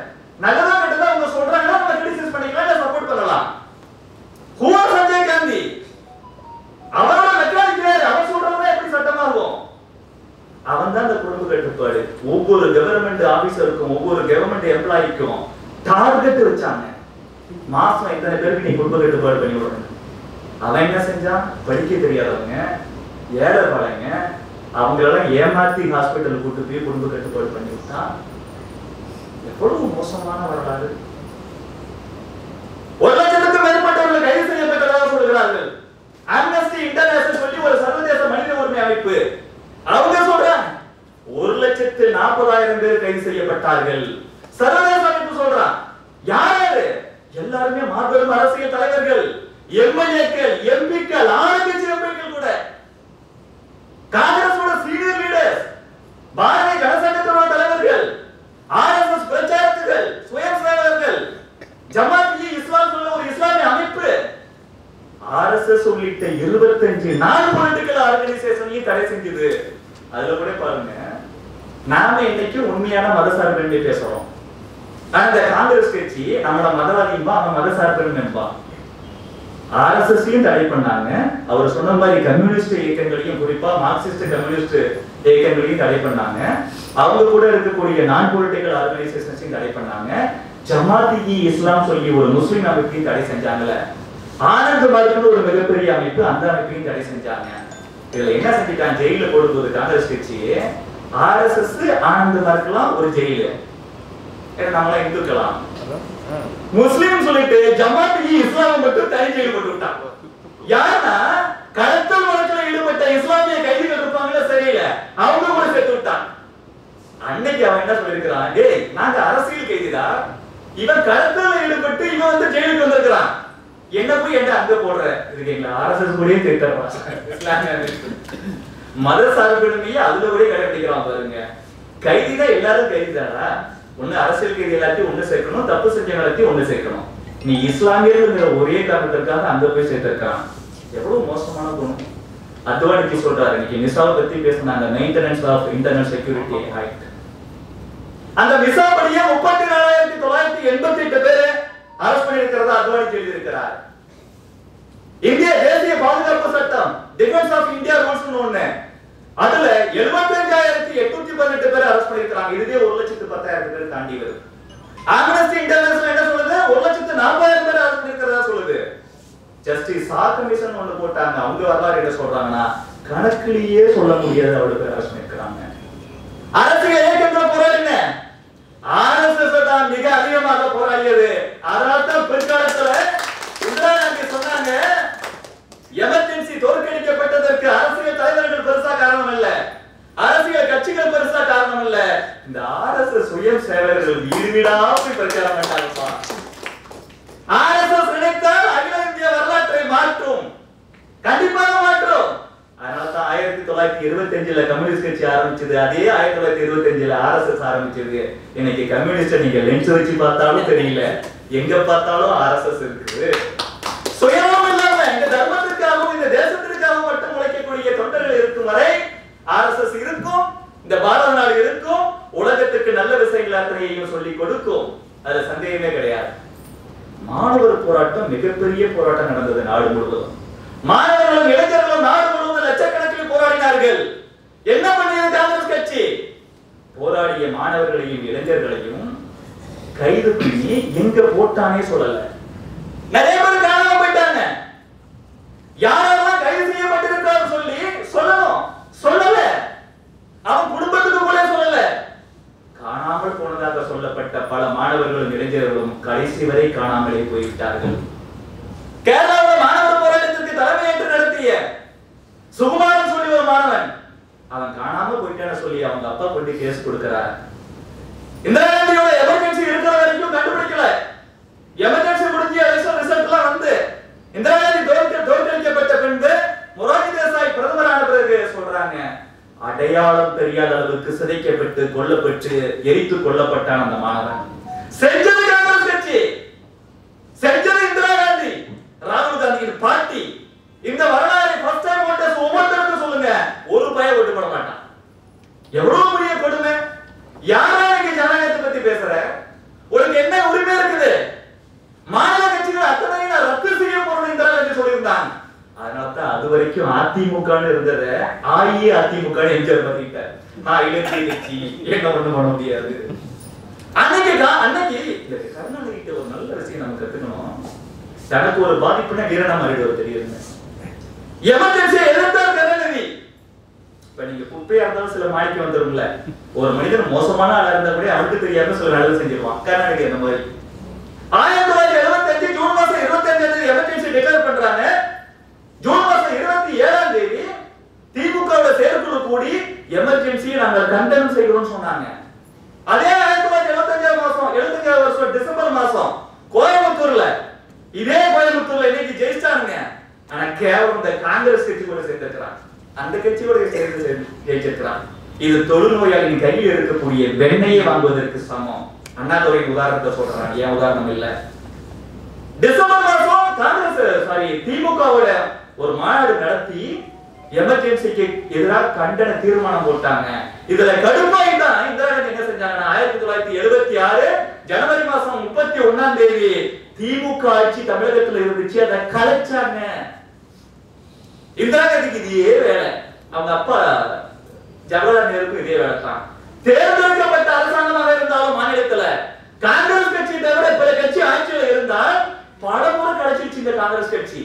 நல்லதா கெட்டதா அவங்க சொல்றாங்கன்னா நம்ம கிரிட்டிசைஸ் பண்ணிக்கலாம், இல்ல சப்போர்ட் பண்ணலாம். Who are Sanjay Gandhi? அவரோட மெக்கானிக் வேற, அவர் சொல்றதா எப்படி சட்டமாகும்? அவன் தான் அந்த குடும்ப கட்டுப்பாடு. ஒவ்வொரு கவர்மெண்ட் ஆபீசருக்கும் ஒவ்வொரு கவர்மெண்ட் எம்ப்ளாய்க்கும் டார்கெட் வச்சாங்க. மாசம் இத்தனை பேருக்கு நீ குடும்ப கட்டுப்பாடு பண்ணி விடணும். அவன் என்ன செஞ்சான்? படிக்க தெரியாதவங்க, ஏழை பாளைங்க, அவங்களெல்லாம் ஏமாத்தி ஹாஸ்பிட்டல் கூட்டு போய் குடும்ப கட்டுப்பாடு பண்ணி விட்டான். எவ்வளவு மோசமான வரலாறு. 1,00,000க்கும் மேற்பட்டவர்கள் கைது செய்யப்பட்டதாக சொல்கிறார்கள். ஆம்னஸ்டி இன்டர்நேஷனல் சொல்லி ஒரு சர்வதேச மனித உரிமை அமைப்பு அவங்க சொல்றாங்க 1,40,000 பேர் கைது செய்யப்பட்டார்கள். சர்வதேச அமைப்பு சொல்றான். யாரு? எல்லாருமே மாபெரும் அரசியல் தலைவர்கள், எம்எல்ஏக்கள், எம்பிக்கள், ஆளுங்கட்சி எம்பிக்கள் கூட, காங்கிரஸோட சீனியர் லீடர்ஸ், பாரதிய ஜனசங்கத்தோட தலைவர்கள், ஆர்எஸ்எஸ் பிரச்சாரகர்கள், சுயம் சேவகர்கள், ஜமாத் இ இஸ்லாம் சொல்ல ஒரு இஸ்லாமிய அமைப்பு, ஆர்எஸ்எஸ் உள்ளிட்ட 25 நான் பொலிட்டிக்கல் ஆர்கனைசேஷனையும் தடை செஞ்சது. அதுல கூட பாருங்க, நாம இன்னைக்கு உண்மையான மதசார்பின்மை பேசுறோம். அந்த காங்கிரஸ் கட்சி நம்மள மதவாதியும்பா, அவன் மதசார்பின்மைப்பா. ஆர்எஸ்எஸ்ஸையும் தடை பண்ணாங்க. அவர் சொன்ன மாதிரி கம்யூனிஸ்ட் இயக்கங்களையும், குறிப்பா மார்க்சிஸ்ட் கம்யூனிஸ்ட் இயக்கங்களையும் தடை பண்ணாங்க. அவங்க கூட இருக்கக்கூடிய நான் பொலிட்டிக்கல் ஆர்கனைசேஷன்ஸையும் தடை பண்ணாங்க. ஜமாத் இ இஸ்லாம் சொல்லி ஒரு முஸ்லிம் அமைப்பையும் தடை செஞ்சாங்கல்ல. ஆனந்த் மார்க்னு ஒரு மிகப்பெரிய அமைப்பு, அந்த அமைப்பையும் தடை செஞ்சாங்க. இதுல என்ன செஞ்சிட்டாங்க? ஜெயில போடும்போது காங்கிரஸ் கட்சி ஆர்எஸ்எஸ் ஆனந்த் மார்க்லாம் ஒரு ஜெயிலு, நம்மளா இந்துக்கலாம், முஸ்லிம் சொல்லிட்டு ஜமாத் இ இஸ்லாம் மட்டும் தனி ஜெயில் போட்டு விட்டாங்க. யாருன்னா கடத்தல் வழக்கில் ஈடுபட்ட இஸ்லாமிய கைதிகள் இருப்பாங்களா, சரியில்ல, அவங்க கூட சேர்த்து விட்டாங்க. அன்னைக்கு அவன் என்ன சொல்லிருக்கிறான்? டேய், நாங்க அரசியல் கைதிடா, இவன் கடத்தல் ஈடுபட்டு இவன் வந்து ஜெயிலுக்கு வந்திருக்கிறான், என்ன போய் என்ன அங்க போடுற? இருக்கீங்களா? ஆர்எஸ்எஸ் கூடயே சேர்த்து மத சார்பின்மையை அதுல கூட கடைபிடிக்கிறான் பாருங்க. கைதிதான் எல்லாரும் கைதிதானா? ஒண்ணு அரசியல் கைதி எல்லாத்தையும் ஒண்ணு சேர்க்கணும், தப்பு செஞ்சவங்க எல்லாத்தையும் ஒண்ணு சேர்க்கணும். நீ இஸ்லாமியர்ங்கிற ஒரே காரணத்திற்காக அங்க போய் சேர்த்திருக்கான். எவ்வளவு மோசமான குணம். அத்வானிக்கு சொல்றாரு, இன்னைக்கு மிசாவை பத்தி பேசினாங்க, maintenance of internal security act. அந்த மிசா படியே 34,988 பேரை அரஸ்ட் பண்ணியிருக்கிறதா அத்வானி சொல்லி இருக்கிறார். இந்திய தேசிய பாதுகாப்பு சட்டம், டிஃபென்ஸ் ஆஃப் இந்தியா ரூல்ஸ் ஒண்ணு, அதுல 75,818 பேரை அரஸ்ட் பண்ணிருக்காங்க. இதுவே 1,10,000 பேர் தாண்டி வருது. ஆம்னஸ்டி இன்டர்நேஷனல் என்ன சொல்லுது? 1,40,000 பேர் அரஸ்ட் பண்ணிருக்கிறதா சொல்லுது. ஜஸ்டிஸ் சா கமிஷன் ஒண்ணு போட்டாங்க. அவங்க வரலாறு என்ன சொல்றாங்கன்னா, கணக்கிலேயே சொல்ல முடியாது அவ்வளவு பேர் அரஸ்ட் பண்ணிருக்காங்க. அரசியல் இயக்கத்துல போராடின ஆர்எஸ்எஸ் தான் மிக அதிகமாக போராடியது. அதனால தான் பிற்காலத்துல இந்திரா காந்தி சொன்னாங்க, எமர்ஜென்சி தோற்கடிக்கப்பட்டதற்கு அரசியல் தலைவர்கள் பெருசா காரணம் இல்ல, அரசியல் கட்சிகள் பெருசா காரணம் இல்ல, இந்த ஆர்எஸ்எஸ் சுயம் சேவகர்கள் வீடு வீடா போய் பிரச்சாரம் பண்ணாங்கப்பா. ஆர்எஸ்எஸ் நினைத்தால் அகில இந்திய வரலாற்றை மாற்றும், கண்டிப்பாக மாற்றும். அதனாலதான் 1925 கம்யூனிஸ்ட் கட்சி ஆரம்பிச்சது. அதே 1925 ஆர்எஸ்எஸ் ஆரம்பிச்சது. இன்னைக்கு கம்யூனிஸ்ட் நீங்க லென்ஸ் வச்சு பார்த்தாலும் தெரியல, எங்க பார்த்தாலும் ஆர்எஸ்எஸ் இருக்குது. சுயநலம் இல்லாம இந்த தர்மத்திற்காகவும் இந்த தேசத்திற்காகவும் மட்டும் உழைக்கக்கூடிய தொண்டர்கள் இருக்கும் வரை ஆர்எஸ்எஸ் இருக்கும், இந்த பாரத நாடு இருக்கும், உலகத்துக்கு நல்ல விஷயங்கள் அத்தனையையும் சொல்லி கொடுக்கும். அதுல சந்தேகமே கிடையாது. மாணவர் போராட்டம் மிகப்பெரிய போராட்டம் நடந்தது நாடு முழுவதும். மாணவர்களும் இளைஞர்களும் நாடு முழுவதும் லட்சக்கணக்கில் போராடினார்கள். என்ன பண்ணியது காங்கிரஸ் கட்சி? போராடிய மாணவர்களையும் இளைஞர்களையும் கைது பண்ணி எங்க போட்டானே சொல்லல. நிறைய பேர் காணாம போயிட்டாங்க. யாரெல்லாம் கைது செய்யப்பட்டிருக்காரு சொல்லி சொல்லணும், சொல்லல. அவன் குடும்பத்துக்கு கூட சொல்லல. காணாமல் போனதாக சொல்லப்பட்ட பல மாணவர்களும் இளைஞர்களும் கடைசி வரை காணாமலே போய்விட்டார்கள். கேரளாவில் மாணவர் போராட்டத்திற்கு தலைமை ஏற்று நடத்திய சுகுமாரன் சொல்லி ஒரு மாணவன், அவன் காணாம போயிட்டான்னு சொல்லி அவங்க அப்பா கொண்டு கேஸ் கொடுக்கிறார். இந்திரா காந்தியோட எமர்ஜென்சி இருக்கிற வரைக்கும் கண்டுபிடிக்கல. எமர்ஜென்சி முடிஞ்ச எலெக்ஷன் ரிசல்ட் எல்லாம் வந்து இந்திரா காந்தி தோற்கடிக்கப்பட்ட பின்பு மொரார்ஜி தேசாய் பிரதமரான பிறகு சொல்றாங்க, அடையாளம் தெரியாத அளவுக்கு சிதைக்கப்பட்டு கொல்லப்பட்டு எரித்து கொல்லப்பட்டான் அந்த மாணவன். செஞ்சது காங்கிரஸ் கட்சி, செஞ்சது இந்திரா காந்தி. ராகுல் காந்திக்கு வாயை ஓட்டு போட மாட்டான். எவ்வளவு பெரிய கொடுமை! யாரா இங்க ஜனநாயகத்தை பத்தி பேசுற? உனக்கு என்ன உரிமை இருக்குது? மாநில கட்சிகள் அத்தனையும் நான் ரத்து செய்ய போறேன் என்று சொல்லியிருந்தாங்க. அதனாலதான் அது வரைக்கும் அதிமுகன்னு இருந்தத அஇஅதிமுக எம்ஜிஆர் பண்ணிட்டார். நான் இலக்கிய கட்சி என்ன ஒண்ணு பண்ண முடியாது. அன்னைக்கு கருணாநிதிட்ட ஒரு நல்ல விஷயம் நம்ம கத்துக்கணும். தனக்கு ஒரு பாதிப்புனா வீரனா மாறிடுவார் தெரியுங்க. எமர்ஜென்சி எதிர்த்தார் கருணாநிதி. இப்ப நீங்க குப்பையா இருந்தாலும் சில மாணிக்க வந்துரும்ல. ஒரு மனிதன் மோசமான ஆளா இருந்தா கூட அவருக்கு தெரியாம சில நல்லது செஞ்சிருவான். கருணாநிதி அந்த மாதிரி 1975 ஜூன் மாசம் 25 எமர்ஜென்சி டிக்ளேர் பண்றாங்க. ஜூன் மாசம் 27ஆம் தேதி திமுகவோட செயற்குழு கூடி எமர்ஜென்சி நாங்க கண்டனம் செய்கிறோம் சொன்னாங்க. அதே 1975 வருஷம் டிசம்பர் மாசம் கோயம்புத்தூர்ல இன்னைக்கு ஜெயிச்சானுங்க. ஆனா கேவலம் இந்த காங்கிரஸ் கட்சி கூட சேர்ந்திருக்கிறாங்க. அந்த கட்சியோட சேர்ந்து ஜெயிச்சிருக்கிறாங்க. இது தொழுநோயாளியின் கையில் இருக்கக்கூடிய வெண்ணையை வாங்குவதற்கு சமம். அண்ணாதுரை உதாரணத்தை சொல்றாங்க, ஏன் உதாரணம் இல்ல. டிசம்பர் மாசம் காங்கிரஸ் திமுகவோட ஒரு மாநாடு நடத்தி எமர்ஜென்சிக்கு எதிராக கண்டன தீர்மானம் போட்டாங்க. இதுல கடுப்பாய் தான் இந்திரா காந்தி என்ன செஞ்சாங்கன்னா 1976 ஜனவரி மாசம் 31ஆம் தேதி திமுக ஆட்சி தமிழகத்துல இருந்துச்சு, அதை கலைச்சாங்க. இந்திரா காந்திக்கு இதே வேலை, அவங்க அப்பா ஜவஹர்லால் நேருக்கு இதே வேலை தான். தேர்ந்தெடுக்கப்பட்ட அரசாங்கமாக இருந்தாலும் மாநிலத்துல காங்கிரஸ் கட்சி தவிர பிற கட்சி ஆட்சியில் இருந்தால் பலமுறை கலைச்சிருச்சு இந்த காங்கிரஸ் கட்சி.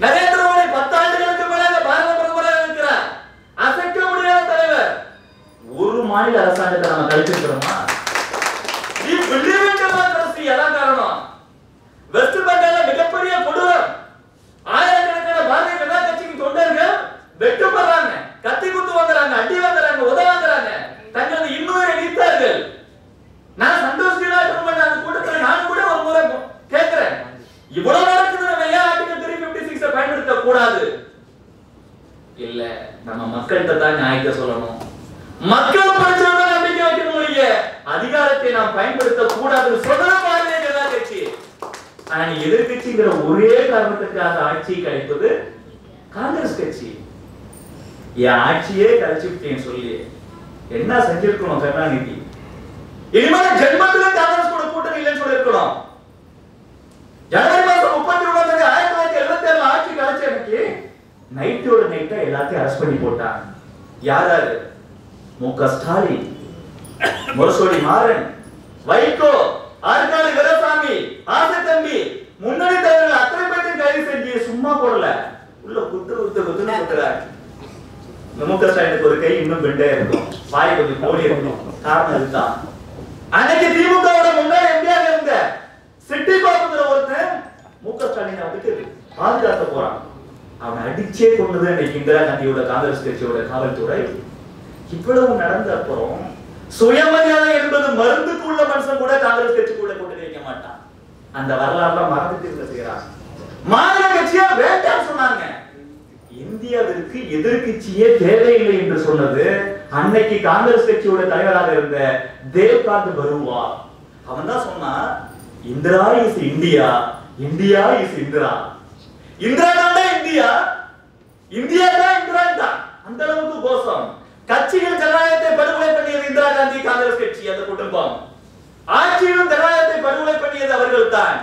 நரேந்திர மோடி 10 ஆண்டுகளுக்கு மேலாக பாரத பிரதமராக இருக்கிறார், அசைக்க முடியாத தலைவர். ஒரு மாநில அரசாங்கத்தை நம்ம கழிச்சிருக்கிறோமா? எல்லாம் காரணம் வெஸ்ட் பெங்கால்ல மிகப்பெரிய கொடூரம். ஆயிரக்கணக்கான பாரதிய ஜனதா கட்சிக்கு தொண்டர்கள் வெட்டப்படுறாங்க, கத்தி குத்து வாங்குறாங்க, அடி வாங்குறாங்க, உத வாங்குறாங்க, தங்களது இன்னொரு நீத்தார்கள். நான் சந்தோஷ் அந்த கூட்டத்தில் நான் கூட ஒரு முறை கேட்கிறேன், இவ்வளவு நடக்குது, நம்ம ஏன் ஆர்டிகல் 356 பயன்படுத்த கூடாது? இல்ல, நம்ம மக்கள்கிட்ட தான் நியாயத்தை சொல்லணும். மக்கள் பிரச்சனை நம்பிக்கை வைக்கணும். அதிகாரத்தை நாம் பயன்படுத்த கூடாதுன்னு சொல்ற பாரதிய ஜனதா கட்சி. ஆனா எதிர்கட்சிங்கிற ஒரே காரணத்துக்காக ஆட்சி கிடைப்பது காங்கிரஸ் கட்சி. என் ஆட்சியே கழிச்சுட்டேன்னு சொல்லி என்ன செஞ்சிருக்கணும் கருணாநிதி? இனிமேல் ஜென்மத்துல காங்கிரஸ் கூட கூட்டணி இல்லைன்னு சொல்லிருக்கணும். ஜனவரி மாசம் 31 1977 ஆட்சி கழிச்ச அன்னைக்கு நைட்டோட நைட்டா எல்லாத்தையும் அரெஸ்ட் பண்ணி போட்டாங்க. யாராரு? மு.க. ஸ்டாலின், முரசொலி மாறன், வைகோ, ஆற்காடு வீரசாமி, ஆசைத்தம்பி, முன்னணி தலைவர்கள் அத்தனை பேரையும் கைது செஞ்சு சும்மா போடல, உள்ள குத்துறாங்க. மு.க. ஸ்டாலினுக்கு ஒரு கை இன்னும் பெண்டே இருக்கும், வாய் கொஞ்சம் கோடி இருக்கும். காரணம் இதுதான். அன்னைக்கு திமுகவோட முன்னாள் எம்பியாக இருந்த சிட்டி பாபுங்கிற ஒருத்தன் மு.க. ஸ்டாலினை வந்துட்டு பாதுகாக்க போறான். அவனை அடிச்சே கொண்டது அன்னைக்கு இந்திரா காந்தியோட காங்கிரஸ் கட்சியோட காவல்துறை. இவ்வளவு நடந்த அப்புறம் சுயமரியாதை என்பது மருந்துக்குள்ள மனுஷன் கூட காங்கிரஸ் கட்சிக்குள்ள கொண்டு வைக்க மாட்டான். அந்த வரலாறுல மறந்துட்டு செய்யறாங்க. மாநில கட்சியா வேண்டாம் சொன்னாங்க. இந்தியாவிற்கு எதிர்கட்சியே தேவையில்லை என்று சொன்னது அன்னைக்கு காங்கிரஸ் கட்சியோட தலைவராக இருந்த தேவ்காந்த் பருவா. அவன் தான் சொன்னா, Indira is India, India is Indira. Indira தான் இந்தியா, இந்தியா தான் இந்திரா தான். அந்த அளவுக்கு கோஷம். கட்சிகள் ஜனநாயகத்தை படுகொலை பண்ணியது இந்திரா காந்தி காங்கிரஸ் கட்சி, அந்த குடும்பம். ஆட்சியிலும் ஜனநாயகத்தை படுகொலை பண்ணியது அவர்கள் தான்.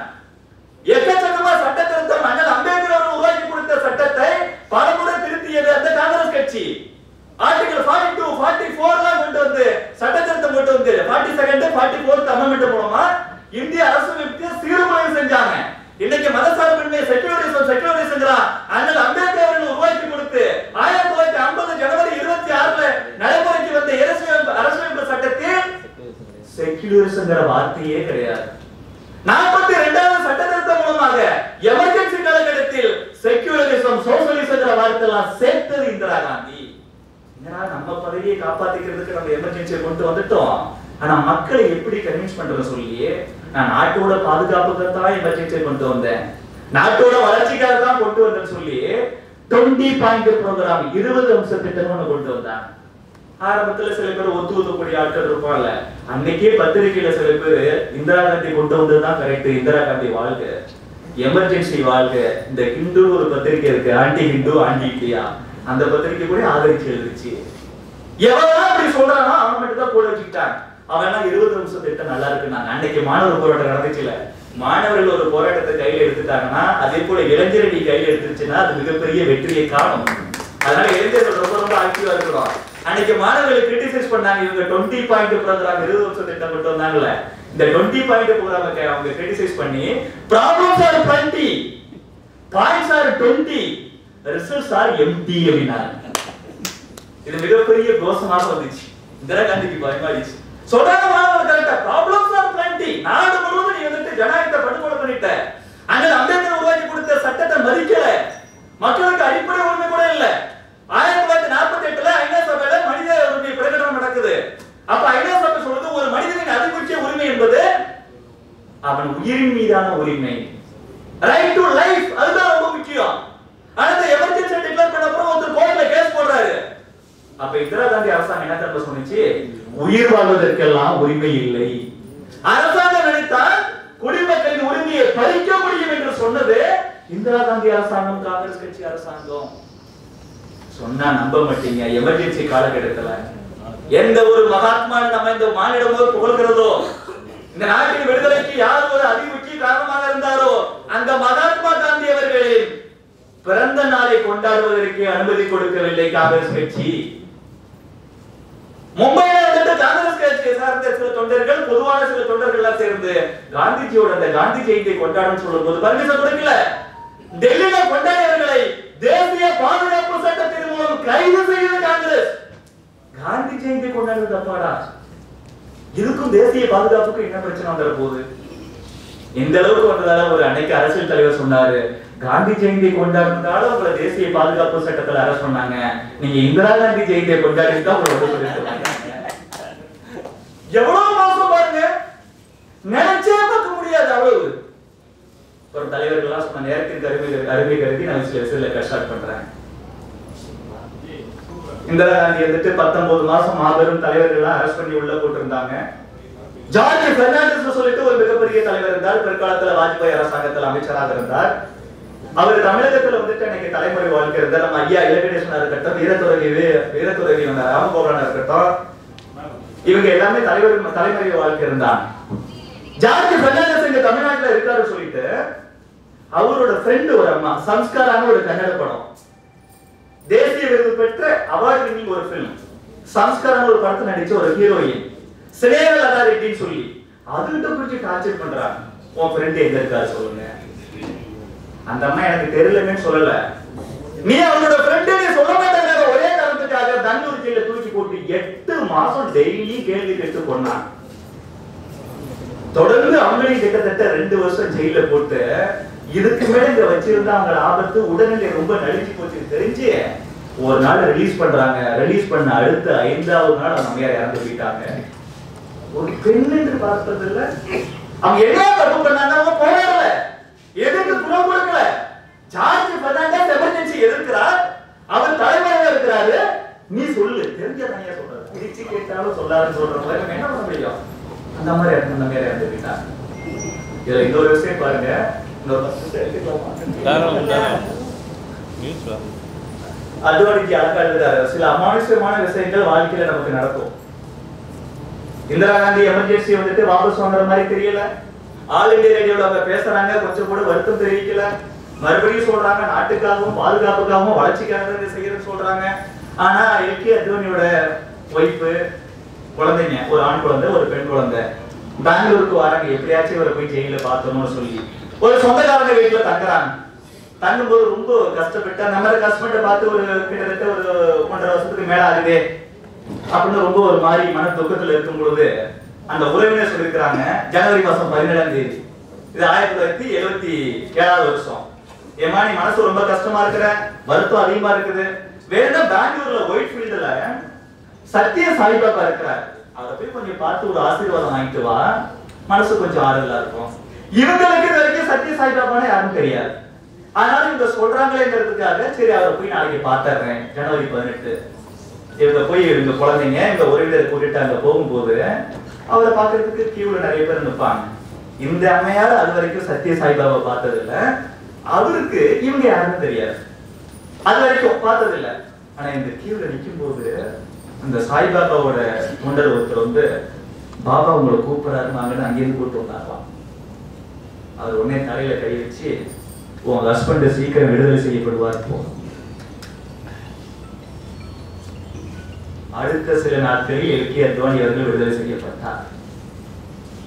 எக்கச்சக்கமா சட்ட திருத்தம், அண்ணல் அம்பேத்கர் அவர்கள் உருவாக்கி கொடுத்த சட்டத்தை பலமுறை திருத்தியது அந்த காங்கிரஸ் கட்சி. ஆர்டிகல் 42, 44 எல்லாம் கொண்டு வந்து சட்ட திருத்தம் கொண்டு வந்து 42, 44 அமெண்ட்மென்ட் மூலமா இந்திய அரசியலமைப்பை சீர்குலைவு செஞ்சாங்க. இன்னைக்கு மதசார்பின்மை செக்குலரிசம் அண்ணல் அம்பேத்கர் அவர்கள் உருவாக்கி கொடுத்து 1950 ஜனவரி 26 நடைமுறைக்கு வந்த அரசியலமைப்பு சட்டத்தில் செக்குலரிசம்ங்கிற வார்த்தையே கிடையாது. 42வது சட்ட திருத்தம் மூலமாக எமர்ஜென்சி காலகட்டத்தில் செக்குலரிசம், சோசியலிசம்ங்கிற வார்த்தையெல்லாம் சேர்த்தது இந்திரா காந்தி. நம்ம பதவியை காப்பாத்திக்கிறதுக்கு நம்ம எமர்ஜென்சியை கொண்டு வந்துட்டோம். ஆனா மக்களை எப்படி கன்வின்ஸ் பண்றது சொல்லி, நான் நாட்டோட பாதுகாப்புக்கு தான் எமர்ஜென்சியை கொண்டு வந்தேன், நாட்டோட வளர்ச்சிக்காக தான் கொண்டு வந்தேன்னு சொல்லி 20 பாயிண்ட் ப்ரோக்ராம் 20 அம்ச திட்டம் கொண்டு வந்தாங்க. ஆரம்பத்துல சில பேர் ஒத்துக்கூடிய ஆட்கள் இருப்பாங்கல்ல, அன்னைக்கே பத்திரிகையில சில பேர் இந்திரா காந்தி கொண்டு வந்ததுதான் கரெக்ட், இந்திரா காந்தி வாழ்க்கை, எமர்ஜென்சி வாழ்க்கை. இந்த ஹிந்து ஒரு பத்திரிகை இருக்கு, ஆன்டி ஹிந்து ஆன்டி இந்தியா, அந்த பத்திரிகை கூட ஆதரிச்சு எழுதிச்சு. எவரெல்லாம் அப்படி சொல்றானோ அவன் மட்டும் தான் போட வச்சுக்கிட்டான். அவன் 20 நிமிஷம் திட்டம் நல்லா இருக்குன்னாங்க. அன்னைக்கு மாணவர் போராட்டம் நடந்துச்சுல, மாணவர்கள் ஒரு போராட்டத்தை கையில எடுத்துட்டாங்கன்னா, அதே போல இளைஞரணி கையில எடுத்துருச்சுன்னா அது மிகப்பெரிய வெற்றியை காணும். அதனால இளைஞர்கள் ரொம்ப ரொம்ப ஆக்டிவா இருக்கிறோம். அன்னைக்கு மாணவர்களை கிரிட்டிசைஸ் பண்ணாங்க, இவங்க 20 பாயிண்ட் ப்ரோக்ராம் 20 வருஷம் திட்டம் கொண்டு வந்தாங்கல்ல, இந்த 20 பாயிண்ட் ப்ரோக்ராம் அவங்க கிரிட்டிசைஸ் பண்ணி problems are 20, points are 20, results are empty அப்படின்னாங்க. இது மிகப்பெரிய கோஷமாக வந்துச்சு. இந்திரா காந்திக்கு பயமாடிச்சு. சொல்றாங்க மாணவர்கள் கரெக்டா, ப்ராப்ளம்ஸ் ஆர் 20, நாடு முழுவதும் நீ வந்துட்டு ஜனநாயகத்தை படுகொலை பண்ணிட்ட. அங்க அம்பேத்கர் உருவாக்கி கொடுத்த சட்டத்தை மதிக்கல, மக்களுக்கு அடிப்படை உரிமை கூட இல்ல. 1948ல ஐநா சபையில மனித உரிமை பிரகடனம் நடக்குது. அப்ப ஐநா சபை சொல்றது ஒரு மனிதனின் அதிகபட்ச உரிமை என்பது அவன் உயிரின் மீதான உரிமை, ரைட் டு லைஃப், அதுதான் ரொம்ப முக்கியம். ஆனா இந்த எமர்ஜென்சி டிக்ளேர் பண்ண அப்புறம் ஒருத்தர் கோர்ட்ல கேஸ் போடுறாரு. அப்ப இந்திரா காந்தி அரசாங்கம் என்ன தப்பு சொன்னுச்சு? உயிர் வாழ்வதற்கெல்லாம் உரிமை இல்லை. அரசாங்கம் நினைத்தால் குடிமக்களின் உரிமையை பறிக்க முடியும் என்று சொன்னது இந்திரா காந்தி அரசாங்கம், காங்கிரஸ் கட்சி அரசாங்கம். சொன்னா நம்ப மாட்டீங்க, எமர்ஜென்சி காலகட்டத்துல எந்த ஒரு மகாத்மா நம்ம இந்த மாநிலம் புகழ்கிறதோ, இந்த நாட்டின் விடுதலைக்கு யார் ஒரு அதிமுக்கிய காரணமாக இருந்தாரோ அந்த மகாத்மா காந்தி அவர்களின் பிறந்த நாளை கொண்டாடுவதற்கு அனுமதி கொடுக்கவில்லை காங்கிரஸ் கட்சி. மும்பையில வந்துட்டு காங்கிரஸ் கட்சியை சார்ந்த சில தொண்டர்கள், பொதுவான சில தொண்டர்கள் எல்லாம் சேர்ந்து காந்திஜியோட அந்த காந்தி ஜெயந்தி கொண்டாடும் சொல்லும் போது பர்மிஷன் கொடுக்கல. டெல்லியில கொண்டாடியவர்களை தேசிய பாதுகாப்பு சட்டத்தின் மூலம் கைது செய்தது காங்கிரஸ். காந்தி ஜெயந்தி கொண்டாடுறது தப்பாடா? இதுக்கும் தேசிய பாதுகாப்புக்கும் என்ன பிரச்சனை வந்துட போகுது? இந்த அளவுக்கு வந்ததால ஒரு அன்னைக்கு அரசியல் தலைவர் சொன்னாரு, காந்தி ஜெயந்தி கொண்டாடுறதால உங்களை தேசிய பாதுகாப்பு சட்டத்துல அரசு சொன்னாங்க, நீங்க இந்திரா காந்தி ஜெயந்தியை கொண்டாடிட்டு தான் உங்களை எவ்வளவு மோசம் பாருங்க, நினைச்சே பார்க்க முடியாது. அவ்வளவு ஒரு தலைவர்கள் சொன்ன நேரத்திற்கு அருமை கருதி நான் சில விஷயங்களை கஷ்டாட் பண்றேன். இந்திரா காந்தி வந்துட்டு 19 மாசம் மாபெரும் தலைவர்கள் அரெஸ்ட் பண்ணி உள்ள போட்டிருந்தாங்க. ஜார்ஜ் பெர்னாண்டஸ் சொல்லிட்டு ஒரு மிகப்பெரிய தலைவர் இருந்தார், பிற்காலத்துல வாஜ்பாய் அரசாங்கத்தில் அமைச்சராக இருந்தார். அவர் தமிழகத்துல வந்துட்டு எனக்கு தலைமுறை வாழ்க்கை இருந்தார். நம்ம ஐயா இலகணேசனா இருக்கட்டும், வீரத்துறவி ராமகோபாலனா இருக்கட்டும், இவங்க எல்லாமே தலைமுறை வாழ்க்கை இருந்தாங்க. ஜார்ஜ் பெர்னாண்டஸ் இங்க தமிழ்நாட்டுல இருக்காரு சொல்லிட்டு அவரோட ஃப்ரெண்ட் ஒரு அம்மா சம்ஸ்காரான ஒரு கன்னட படம், தேசிய விருது பெற்ற அவார்ட் வின்னிங் ஒரு பிலிம், சம்ஸ்காரான ஒரு படத்தை நடிச்ச ஒரு ஹீரோயின் ஸ்னேகலதா ரெட்டின்னு சொல்லி அதுகிட்ட குறிச்சு டார்ச்சர் பண்றாங்க. உன் ஃப்ரெண்ட் எங்க இருக்காரு சொல்லுங்க. அந்த அம்மா எனக்கு தெரியலன்னு சொல்லல, நீ அவனோட ஃப்ரெண்ட் நீ சொல்ல மாட்டாங்க, ஒரே காரணத்துக்காக தண்டூர் ஜெயில தூக்கி போட்டு 8 மாசம் டெய்லி கேள்வி கேட்டு கொண்டான். தொடர்ந்து அவங்களையும் கிட்டத்தட்ட 2 வருஷம் ஜெயில போட்டு இதுக்கு மேல இங்க வச்சிருந்தா அவங்க ஆபத்து, உடல்நிலை ரொம்ப நலிஞ்சு போச்சு தெரிஞ்சு ஒரு நாள் ரிலீஸ் பண்றாங்க. ரிலீஸ் பண்ண அடுத்த 5வது நாள் அவங்க அம்மையார் இறந்து போயிட்டாங்க. ஒரு பெண் என்று பார்த்தது இல்ல, அவங்க என்ன தப்பு பண்ணாங்க? அவங்க போராடல, எதிர்த்து குரல் கொடுக்கல. ஜார்ஜ் பெர்னாண்டஸ் எமர்ஜென்சி எதிர்க்கிறார், அவர் தலைவராக இருக்கிறாரு. நீ சொல்லு, தெரிஞ்சதான் சொல்றது, பிரிச்சு கேட்டாலும் சொல்லாதுன்னு சொல்ற மாதிரி நம்ம என்ன பண்ண முடியும்? அந்த மாதிரி இறந்து போயிட்டாங்க. இதுல இன்னொரு விஷயம் பாருங்க, அத்வானிக்கு அழகா எழுதுறாரு, சில அமானுஷ்யமான விஷயங்கள் வாழ்க்கையில நமக்கு நடக்கும். இந்திரா காந்தி எமர்ஜென்சி வந்துட்டு வாபஸ் வாங்குற மாதிரி தெரியல. ஆல் இந்தியா ரேடியோல அவங்க பேசுறாங்க, கொஞ்சம் கூட வருத்தம் தெரிவிக்கல. மறுபடியும் சொல்றாங்க நாட்டுக்காகவும் பாதுகாப்புக்காகவும் வளர்ச்சிக்காக செய்யறதுன்னு சொல்றாங்க. ஆனா எல்கே அத்வானியோட ஒய்ஃபு, குழந்தைங்க, ஒரு ஆண் குழந்தை ஒரு பெண் குழந்தை பெங்களூருக்கு வராங்க, எப்படியாச்சும் இவரை போய் ஜெயில பார்த்தோம்னு சொல்லி ஒரு சொந்தக்காரங்க வீட்டுல தங்குறாங்க. தங்கும்போது ரொம்ப கஷ்டப்பட்டு அந்த மாதிரி ஹஸ்பண்டை பார்த்து ஒரு கிட்டத்தட்ட ஒரு 1.5 வருஷத்துக்கு மேல ஆகுது அப்படின்னு ரொம்ப ஒரு மாதிரி மன துக்கத்துல இருக்கும் பொழுது அந்த உறவினர் சொல்லிருக்கிறாங்க, ஜனவரி மாசம் 17ஆம் தேதி, இது 1977 வருஷம், ஏமா நீ மனசு ரொம்ப கஷ்டமா இருக்கிற, வருத்தம் அதிகமா இருக்குது, வேற பெங்களூர்ல ஒயிட் ஃபீல்டுல சத்திய சாய்பாபா இருக்கிறார், அவரை போய் கொஞ்சம் பார்த்து ஒரு ஆசீர்வாதம் வாங்கிட்டு வா, மனசு கொஞ்சம் ஆறுதலா இருக்கும். இவங்களுக்கு இது வரைக்கும் சத்திய சாய்பாபான்னு யாரும் தெரியாது. அதனால இவங்க சொல்றாங்களேங்கிறதுக்காக சரி அவரை போய் நாளைக்கு பாத்துறேன். ஜனவரி 18 இவங்க போய் இவங்க குழந்தைங்க இந்த உறவினரை கூட்டிட்டு அங்க போகும்போது அவரை பாக்குறதுக்கு கியூல நிறைய பேர் நிற்பாங்க. இந்த அம்மையார் அது வரைக்கும் சத்திய சாய்பாபா பார்த்தது இல்ல, அவருக்கு இவங்க யாருன்னு தெரியாது, அது வரைக்கும் பார்த்தது இல்ல. ஆனா இந்த கியூல நிற்கும் போது அந்த சாய்பாபாவோட தொண்டர் ஒருத்தர் வந்து பாபா உங்களை கூப்பிடுறாரு வாங்கன்னு அங்கேயிருந்து கூப்பிட்டு வந்தாங்களாம். அவர் உடனே தலையில கை வச்சு உங்க ஹஸ்பண்ட் சீக்கிரம் விடுதலை செய்யப்படுவார் போ. அடுத்த சில நாட்களில் எல்கே அத்வானி அவர்கள் விடுதலை செய்யப்பட்டார்.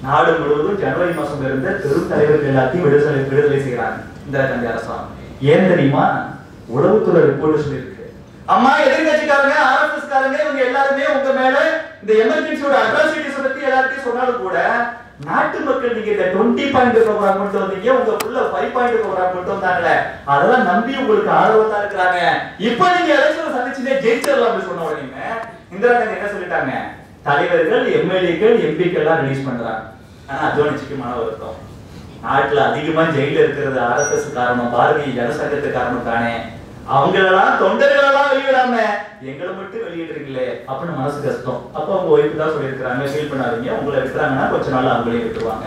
நாடு முழுவதும் ஜனவரி மாசம் இருந்த பெரும் தலைவர்கள் எல்லாத்தையும் விடுதலை செய்யறாங்க இந்திரா காந்தி அரசாங்கம். ஏன் தெரியுமா? உளவுத்துறை ரிப்போர்ட் சொல்லியிருக்கு. அம்மா எதிர்கட்சிக்காரங்க ஆர்எஸ்எஸ் காரங்க இவங்க எல்லாருமே உங்க மேல இந்த எமர்ஜென்சியோட அட்ராசிட்டிஸ் பத்தி எல்லாத்தையும் சொன்னாலும் கூட நாட்டு மக்கள் நீங்க இந்த 20 பாயிண்ட் ப்ரோக்ராம் கொண்டு வந்தீங்க, உங்க புள்ள 5 பாயிண்ட் ப்ரோக்ராம் கொண்டு வந்தாங்களே அதெல்லாம் நம்பி உங்களுக்கு ஆதரவா இருக்கிறாங்க. இப்ப நீங்க எலெக்ஷன் சந்திச்சுட்டே ஜெயிச்சிடலாம் அப்படின்னு சொன்ன உடனே இந்திரா காந்தி என்ன சொல்லிட்டாங்க? தலைவர்கள் எம்எல்ஏக்கள் எம்பிக்கள் எல்லாம் ரிலீஸ் பண்றாங்க. ஆனா அத்வானிக்கு மன வருத்தம். நாட்டுல அதிகமா ஜெயில இருக்கிறது ஆர்எஸ்எஸ் காரணம், பாரதிய ஜனசங்கத்து காரணம் தானே. அவங்களெல்லாம் தொண்டர்களெல்லாம் வெளியிடாம எங்களை மட்டும் வெளியிடுறீங்களே அப்படின்னு மனசு கஷ்டம். அப்ப அவங்க ஒய்ஃப் தான் சொல்லியிருக்கிறாங்க, ஃபீல் பண்ணாதீங்க, உங்களை விட்டுறாங்கன்னா கொஞ்ச நாள் அவங்களே விட்டுருவாங்க.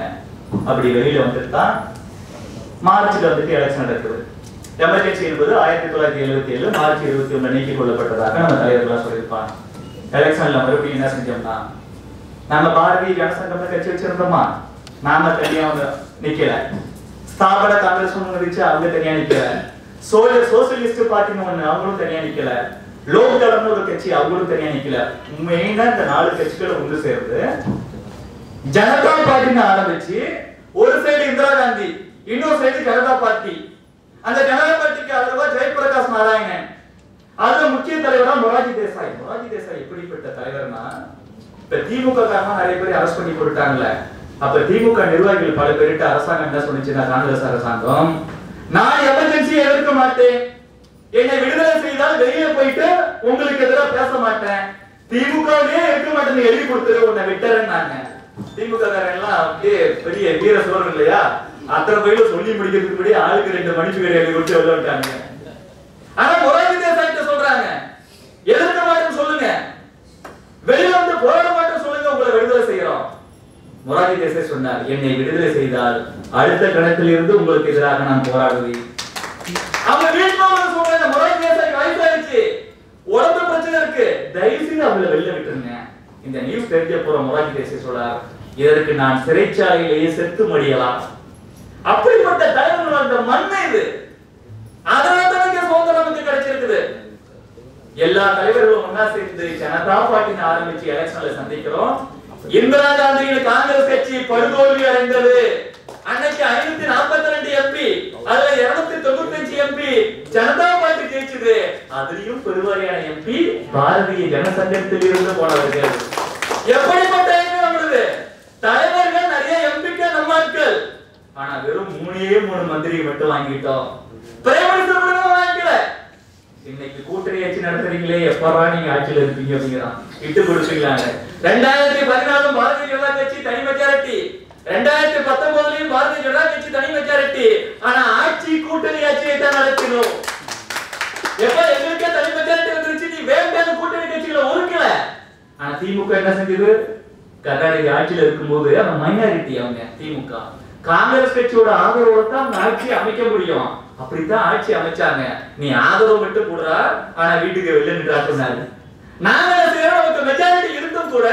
அப்படி வெளியில வந்துட்டு தான் மார்ச்ல வந்துட்டு எலெக்ஷன் நடக்குது. எமர்ஜென்சி என்பது 1977 மார்ச் 21 நீக்கிக் கொள்ளப்பட்டதாக நம்ம தலைவர்களாக சொல்லியிருப்பாங்க. எலெக்ஷன்ல மறுபடியும் என்ன செஞ்சோம்னா, நம்ம பாரதிய ஜனசங்கம் கட்சி வச்சிருந்தோமா, நாம தனியா நிக்கல. ஸ்தாபன காங்கிரஸ் ஒண்ணு இருந்துச்சு, அவங்க தனியா நிக்கல. சோசியலிஸ்ட் பார்ட்டின்னு ஒண்ணு, அவங்களும் தனியா நிக்கல. லோக் தளம்னு ஒரு கட்சி, அவங்களும் தனியா நிக்கல. மெயினா இந்த 4 கட்சிகளை ஒன்று சேர்ந்து ஜனதா பார்ட்டின்னு ஆரம்பிச்சு, ஒரு சைடு இந்திரா காந்தி, இன்னொரு சைடு ஜனதா பார்ட்டி. அந்த ஜனதா பார்ட்டிக்கு ஆதரவா ஜெயபிரகாஷ் நாராயணன், அதுல முக்கிய தலைவரா மொராஜி தேசாய். மொராஜி தேசாய் எப்படிப்பட்ட தலைவர்னா, இப்ப திமுக காரமா நிறைய பேர் அரெஸ்ட் பண்ணி போட்டாங்கல்ல, அப்ப திமுக நிர்வாகிகள் பல பேரிட்ட அரசாங்கம் என்ன சொல்லுச்சுன்னா, காங்கிரஸ் அரசாங்கம், நான் எமர்ஜென்சி எதிர்க்க மாட்டேன், என்னை விடுதலை செய்தால் வெளியே போயிட்டு உங்களுக்கு எதிராக பேச மாட்டேன், திமுகவே இருக்க மாட்டேன்னு எழுதி கொடுத்துரு, உன்னை விட்டுறேன்னாங்க. திமுக காரன் எல்லாம் அப்படியே பெரிய வீர சோழன் இல்லையா, அத்தனை பேரும் சொல்லி முடிக்கிறதுக்கு முன்னாடி ஆளுக்கு 2 மணிச்சுவரை எழுதி கொடுத்து வெளில விட்டாங்க. ஆனா மொராஜி தேசாய் சொல்றாங்க, எதிர்க்க மாட்டேன்னு சொல்லுங்க, வெளியில வந்து போராட மாட்டேன்னு சொல்லுங்க, உங்களை விடுதலை செய்யறோம். மொராஜி தேசாய் சொன்னார், என்னை விடுதலை செய்தால் அடுத்த கணத்தில் இருந்து உங்களுக்கு எதிராக நான் போராடுவேன். அவங்க வீட்டுல சொல்றாங்க, மொராஜி தேசாய் வயசாயிருச்சு, உடம்பு பிரச்சனை இருக்கு, தயவு செய்து அவங்களை வெளில விட்டுருங்க. இந்த நியூஸ் தெரிஞ்ச போற மொராஜி தேசாய் சொல்றார், இதற்கு நான் சிறைச்சாலையிலேயே செத்து மடியலாம். அப்படிப்பட்ட தலைவர்கள் அந்த மண்ணை இது, அதனால சுதந்திரம் நமக்கு கிடைச்சிருக்குது. எல்லா தலைவர்களும் ஒன்னா சேர்ந்து ஜனதா பார்ட்டின்னு ஆரம்பிச்சு எலெக்ஷன்ல சந்திக்கிறோம். இந்திரா காந்தியின் காங்கிரஸ் கட்சி படுதோல்வி அடைந்தது. அன்னைக்கு 542 எம்பி, அதுல 295 எம்பி ஜனதா பார்ட்டி ஜெயிச்சது. அதுலயும் பெருவாரியான எம்பி பாரதிய ஜனசங்கத்தில் இருந்து போனவர்கள். எப்படிப்பட்ட நம்மளுது தலைவர்கள் நிறைய எம்பிக்கள் நம்ம ஆட்கள், ஆனா வெறும் 3 மந்திரியை மட்டும் வாங்கிட்டோம். பிரைம் மினிஸ்டர் கூட வாங்கிக்கல. இன்னைக்கு கூட்டணி ஆட்சி நடத்துறீங்களே, எப்பறா நீங்க ஆட்சியில இருப்பீங்க அப்படிங்கிறான். இட்டு கொடுப்பீங்களாங்க. 2014 பாரதிய ஜனதா கட்சி தனி மெஜாரிட்டி, 2019 பாரதிய ஜனதா கட்சி தனி மெஜாரிட்டி. ஆனா ஆட்சி கூட்டணி ஆட்சியை தான் நடத்தணும். எப்ப எங்களுக்கே தனி மெஜாரிட்டி வந்துருச்சு, நீ வேண்டாம் கூட்டணி கட்சிகளை ஒதுக்கல. ஆனா திமுக என்ன செஞ்சது? கர்நாடக ஆட்சியில இருக்கும்போது அவங்க மைனாரிட்டி, அவங்க திமுக காங்கிரஸ் கட்சியோட ஆதரவோட தான் ஆட்சி அமைக்க முடியும். அப்படித்தான் ஆட்சி அமைச்சாங்க. நீ ஆதரவு மட்டும் கூடுறா, ஆனா வீட்டுக்கு வெளில நின்றா சொன்னாரு. நாங்க நமக்கு மெஜாரிட்டி இருந்தும் கூட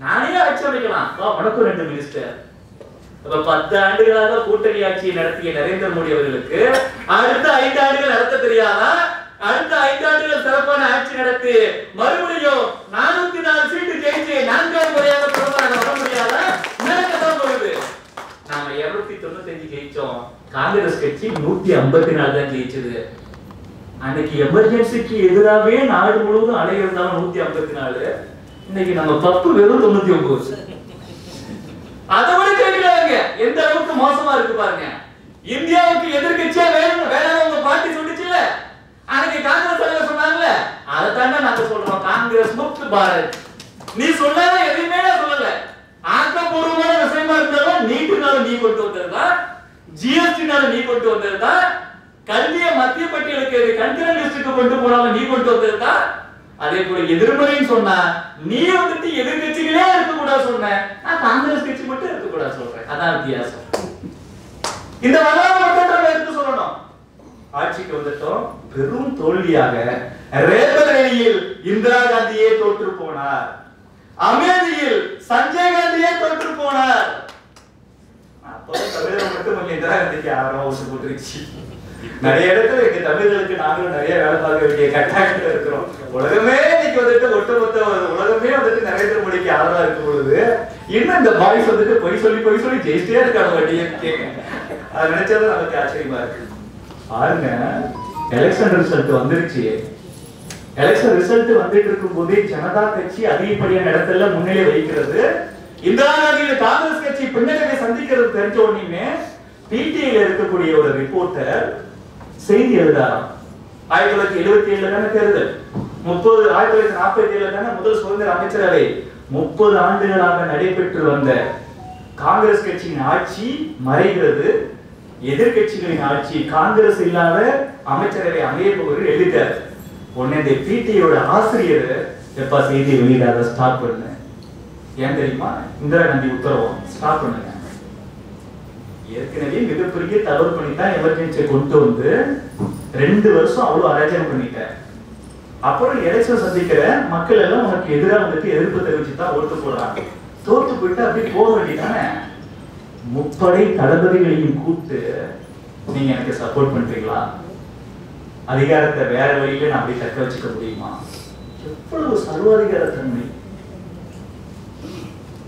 நானே ஆட்சி அமைக்கலாம், உனக்கும் 2 மினிஸ்டர். அப்ப 10 ஆண்டுகளாக கூட்டணி ஆட்சியை நடத்திய நரேந்திர மோடி அவர்களுக்கு அடுத்த 5 ஆண்டுகள் நடத்த தெரியாதா? அடுத்த 5 ஆண்டுகள் சிறப்பான ஆட்சி நடத்தி மறுபடியும் 404 சீட்டு ஜெயிச்சு 4வது முறையாக பிரதமராக வர முடியாதா? நடக்கத்தான் போகுது. நாம 295 ஜெயிச்சோம், காங்கிரஸ் கட்சி 154 தான் ஜெயிச்சது. அன்னைக்கு எமர்ஜென்சிக்கு எதிராகவே நாடு முழுவதும் அலை இருந்தாலும் 154, இன்னைக்கு நம்ம தப்பு வெறும் 99. அதை விட கேட்கலாங்க, எந்த அளவுக்கு மோசமா இருக்கு பாருங்க. இந்தியாவுக்கு எதிர்கட்சியா வேணும் வேணாம் உங்க பார்ட்டி சொல்லிச்சுல, அன்னைக்கு காங்கிரஸ் தலைவர் சொன்னாங்கல்ல, அதை தானே நாங்க சொல்றோம், காங்கிரஸ் முக்த் பாரத். நீ சொல்லாத எதையுமே நான் சொல்லல. ஆக்கப்பூர்வமான விஷயமா இருந்தாலும் நீட்டுனால நீ கொண்டு வந்ததுதா, ஜிஎஸ்டினால நீ கொண்டு வந்ததுதா, கல்வியை மத்திய பட்டியலுக்கு கண்ட்ரோல் லிஸ்டுக்கு கொண்டு போனாலும் நீ கொண்டு வந்ததுதா. அதே போல எதிர்மறைன்னு சொன்னா நீ வந்துட்டு எதிர்கட்சிகளே இருக்க கூடாது சொன்ன, நான் காங்கிரஸ் கட்சி மட்டும் இருக்க கூடாது சொல்றேன். அதான் வித்தியாசம். இந்த வரலாறு மட்டும் எடுத்து சொல்லணும். ஆட்சிக்கு வந்துட்டோம், பெரும் தோல்வியாக ரேபரேலியில் இந்திரா காந்தியே தோற்று போனார். அமேதியில் சஞ்சய் காந்தியே தோற்று போனார். அப்போ தமிழகம் மட்டும் இந்திரா காந்திக்கு ஆர்வம் ஓட்டு போட்டுருச்சு. நிறைய இடத்துல எங்க தமிழர்களுக்கு நாங்களும் நிறைய வேலை பார்க்க வேண்டிய கட்டாயத்துல இருக்கிறோம். உலகமே இன்னைக்கு வந்துட்டு ஒட்டுமொத்த உலகமே வந்துட்டு நரேந்திர மோடிக்கு ஆதரவா இருக்கும் பொழுது இன்னும் இந்த பாய்ஸ் வந்துட்டு பொய் சொல்லி ஜெயிச்சிட்டே இருக்காங்க வண்டியை. அது நினைச்சாலும் நமக்கு ஆச்சரியமா இருக்கு. பாருங்க, எலெக்ஷன் ரிசல்ட் வந்துருச்சு. எலெக்ஷன் ரிசல்ட் வந்துட்டு இருக்கும் போதே ஜனதா கட்சி அதிகப்படியான இடத்துல முன்னிலை வைக்கிறது. இந்திரா காந்தியோட காங்கிரஸ் கட்சி பின்னடைவை சந்திக்கிறது தெரிஞ்ச உடனே பிடிஐல இருக்கக்கூடிய ஒரு ரிப்போர்ட்டர் செய்தி எழுதாராம். 1977 தானே தேர்தல், 1947 தானே முதல் சுதந்திர அமைச்சரவை. 30 ஆண்டுகளாக நடைபெற்று வந்த காங்கிரஸ் கட்சியின் ஆட்சி மறைகிறது, எதிர்கட்சிகளின் ஆட்சி, காங்கிரஸ் இல்லாத அமைச்சரவை அமைய போகிறது எழுதிட்டார். உடனே இந்த பிடிஐயோட ஆசிரியர் எப்பா செய்தி வெளியிடாத ஸ்டாப் பண்ணு. ஏன் தெரியுமா? இந்திரா காந்தி உத்தரவும் ஸ்டாப் பண்ணுங்க. ஏற்கனவே மிகப்பெரிய தவறு பண்ணித்தான் எமர்ஜென்சியை கொண்டு வந்து 2 வருஷம் அவ்வளவு அராஜகம் பண்ணிட்டேன். அப்புறம் எலெக்ஷன் சந்திக்கிற மக்கள் எல்லாம் உனக்கு எதிராக வந்துட்டு எதிர்ப்பு தெரிவிச்சுதான் ஓட்டு போடுறாங்க. தோத்து போயிட்டு அப்படி போக வேண்டியதானே. முப்படை தளபதிகளையும் கூப்பிட்டு நீங்க எனக்கு சப்போர்ட் பண்றீங்களா? அதிகாரத்தை வேற வழியில நான் அப்படி தக்க வச்சுக்க முடியுமா? எவ்வளவு சர்வாதிகார தன்மை.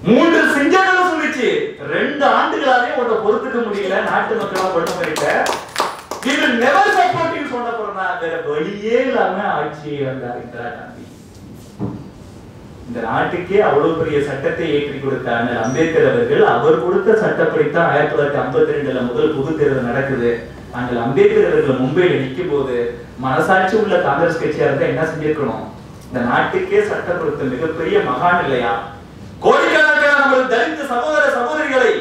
3 சிங்கங்களும் சொல்லிச்சு, 2 ஆண்டுகளாவே உன்னை பொறுத்துக்க முடியல, நாட்டு மக்களா கொண்டு போயிட்ட, we will never support you சொன்ன போறா. வேற வழியே இல்லாம ஆட்சியை வந்தார் இந்திரா காந்தி. இந்த நாட்டுக்கே அவ்வளவு பெரிய சட்டத்தை ஏற்றி கொடுத்தாங்க அம்பேத்கர் அவர்கள். அவர் கொடுத்த சட்டப்படித்தான் 1952 முதல் பொது தேர்தல் நடக்குது. நாங்கள் அம்பேத்கர் அவர்கள் மும்பையில நிற்கும் போது மனசாட்சி உள்ள காங்கிரஸ் கட்சியா இருந்தா என்ன செஞ்சிருக்கணும்? இந்த நாட்டுக்கே சட்டம் கொடுத்த மிகப்பெரிய மகான் இல்லையா? கோடிக்கணக்கான நமது தலித் சகோதர சகோதரிகளை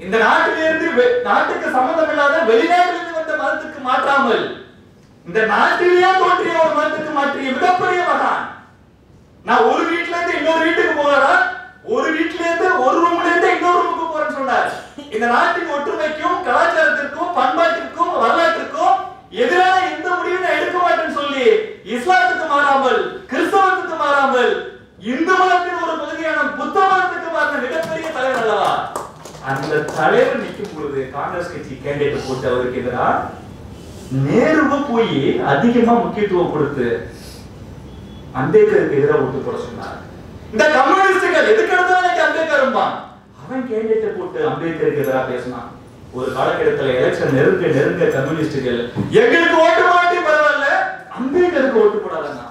இந்த நாட்டிலிருந்து நாட்டுக்கு சம்பந்தம் இல்லாத வெளிநாட்டிலிருந்து வந்த மதத்துக்கு மாற்றாமல் இந்த நாட்டிலேயே தோன்றிய ஒரு மதத்துக்கு மாற்றிய மிகப்பெரிய மகான். நான் ஒரு வீட்டுல இருந்து இன்னொரு வீட்டுக்கு போகிறேன், ஒரு வீட்டுல இருந்து ஒரு ரூம்ல இருந்து இன்னொரு ரூமுக்கு போறேன்னு சொன்னார். இந்த நாட்டின் ஒற்றுமைக்கும் கலாச்சாரத்திற்கும் பண்பாட்டிற்கும் வரலாற்றுக்கும் எதிரான எந்த முடிவும் எடுக்க மாட்டேன்னு சொல்லி இஸ்லாத்துக்கு மாறாமல் கிறிஸ்தவத்துக்கு மாறாமல் இந்து மதத்தின் ஒரு பகுதியான புத்த மதத்துக்கு மாறின மிகப்பெரிய தலைவர் அல்லவா? அந்த தலைவர் நிற்கும் பொழுது காங்கிரஸ் கட்சி கேண்டிடேட் போட்டு அவருக்கு எதிராக நேருவை போய் அதிகமா முக்கியத்துவம் கொடுத்து அம்பேத்கருக்கு எதிராக ஓட்டு போட சொன்னார். இந்த கம்யூனிஸ்டுகள் எதுக்கு எடுத்தாலும் அம்பேத்கர் அவன் கேண்டிடேட் போட்டு அம்பேத்கருக்கு எதிராக பேசினான். ஒரு காலகட்டத்தில் எலெக்ஷன் நெருங்க கம்யூனிஸ்டுகள் எங்களுக்கு ஓட்டு மாட்டி பரவாயில்ல, அம்பேத்கருக்கு ஓட்டு போடாதா.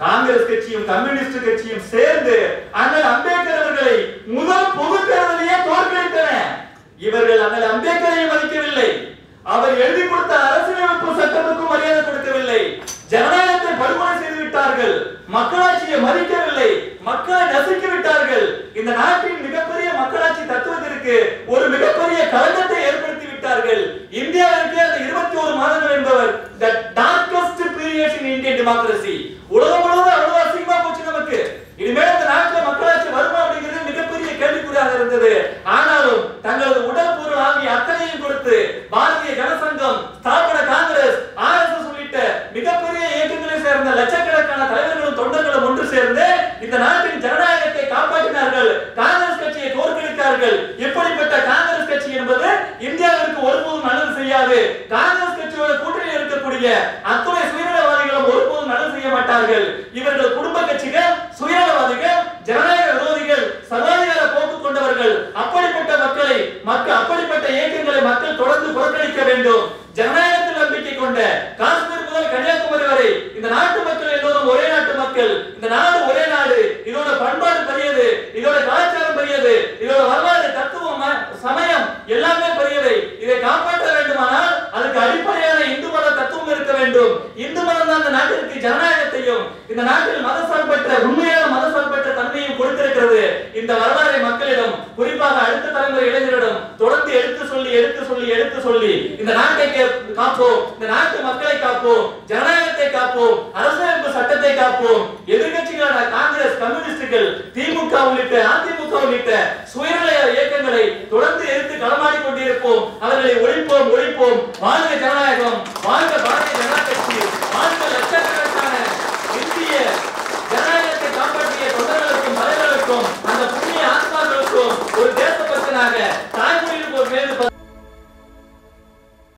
காங்கிரஸ் கட்சியும் கம்யூனிஸ்ட் கட்சியும் சேர்ந்து அண்ணல் அம்பேத்கர் அவர்களை முதல் பொது தேர்தலையே தோற்கடித்தன. இவர்கள் அண்ணல் அம்பேத்கரை மதிக்கவில்லை, அவர் எழுதி கொடுத்த அரசியலமைப்பு சட்டத்துக்கும் மரியாதை கொடுக்கவில்லை, ஜனநாயகத்தை படுகொலை செய்து விட்டார்கள், மக்களாட்சியை மதிக்கவில்லை, மக்களை நசுக்கி விட்டார்கள். இந்த நாட்டின் மிகப்பெரிய மக்களாட்சி தத்துவத்திற்கு ஒரு மிகப்பெரிய களங்கத்தை ஏற்படுத்தி விட்டார்கள். இந்தியாவிற்கு அந்த 21 மாதங்கள் என்பவர் the darkest period in Indian democracy. உலகம் முழுவதும் அவ்வளவு அசிங்கமா போச்சு நமக்கு. இனிமேல் இந்த நாட்டில் மக்களாட்சி வருமா அப்படிங்கிறது மிகப்பெரிய கேள்விக்குறியாக இருந்தது. ஆனாலும் தங்களது உடல் பொருள் ஆகிய அத்தனையும் கொடுத்து பாரதிய ஜனசங்கம், ஸ்தாபன காங்கிரஸ், RSS உள்ளிட்ட மிகப்பெரிய இயக்கங்களை சேர்ந்த லட்சக்கணக்கான தலைவர்களும் தொண்டர்களும் ஒன்று சேர்ந்து இந்த நாட்டின் ஜனநாயகத்தை காப்பாற்றினார்கள். காங்கிரஸ் கட்சியை தோற்கடித்தார்கள். இப்படிப்பட்ட காங்கிரஸ் கட்சி என்பது இந்தியாவிற்கு ஒருபோதும் நல்லது செய்யாது. காங்கிரஸ் கட்சியோட கூட்டணியில் இருக்கக்கூடிய அத்துணை சுயநலவாதிகளும் ஒருபோதும் நல்லது செய்ய மாட்டார்கள். இவர்கள் குடும்ப கட்சிகள், சுயநலவாதிகள், ஜனநாயக விரோதிகள், சர்வாதிகார போக்கு கொண்டவர்கள். அப்படிப்பட்ட மக்களை அப்படிப்பட்ட இயக்கங்களை மக்கள் தொடர்ந்து புறக்கணிக்க வேண்டும். ஜனநாயகத்தில் நம்பிக்கை கொண்ட காஷ்மீர் முதல் கன்னியாகுமரி வரை இந்த நாட்டு மக்கள் எல்லோரும் ஒரே நாட்டு மக்கள். இந்த நாடு ஒரே நாடு. இதோட பண்பாடு பெரியது, இதோட கலாச்சாரம் பெரியது, இதோட வரலாறு, தத்துவம், சமயம் எல்லாமே பெரியவை. இதை காப்பாற்ற வேண்டுமானால் அதுக்கு அடிப்படையான இந்து மத தத்துவம் இருக்க வேண்டும். இந்து மதம் தான் இந்த நாட்டிற்கு ஜனநாயகத்தையும் இந்த நாட்டில் மதசார்பற்ற உண்மையான மதசார்பற்ற தன்மையும் கொடுத்திருக்கிறது. இந்த வரலாறை மக்களிடம், குறிப்பாக அடுத்த தலைமுறை இளைஞரிடம் தொடர்ந்து எடுத்து சொல்லி இந்த நாட்டை காப்போம், இந்த நாட்டு மக்களை காப்போம், ஜனநாயகத்தை காப்போம், அரசியலமைப்பு சட்டத்தை காப்போம். எதிர்க்கட்சிகளான காங்கிரஸ், கம்யூனிஸ்டுகள், திமுக உள்ளிட்ட அதிமுக உள்ளிட்ட சுயநல இயக்கங்களை தொடர்ந்து எடுத்து களமாடி கொண்டிருப்போம். அவர்களை ஒழிப்போம். வாழ்க ஜனநாயகம், வாழ்க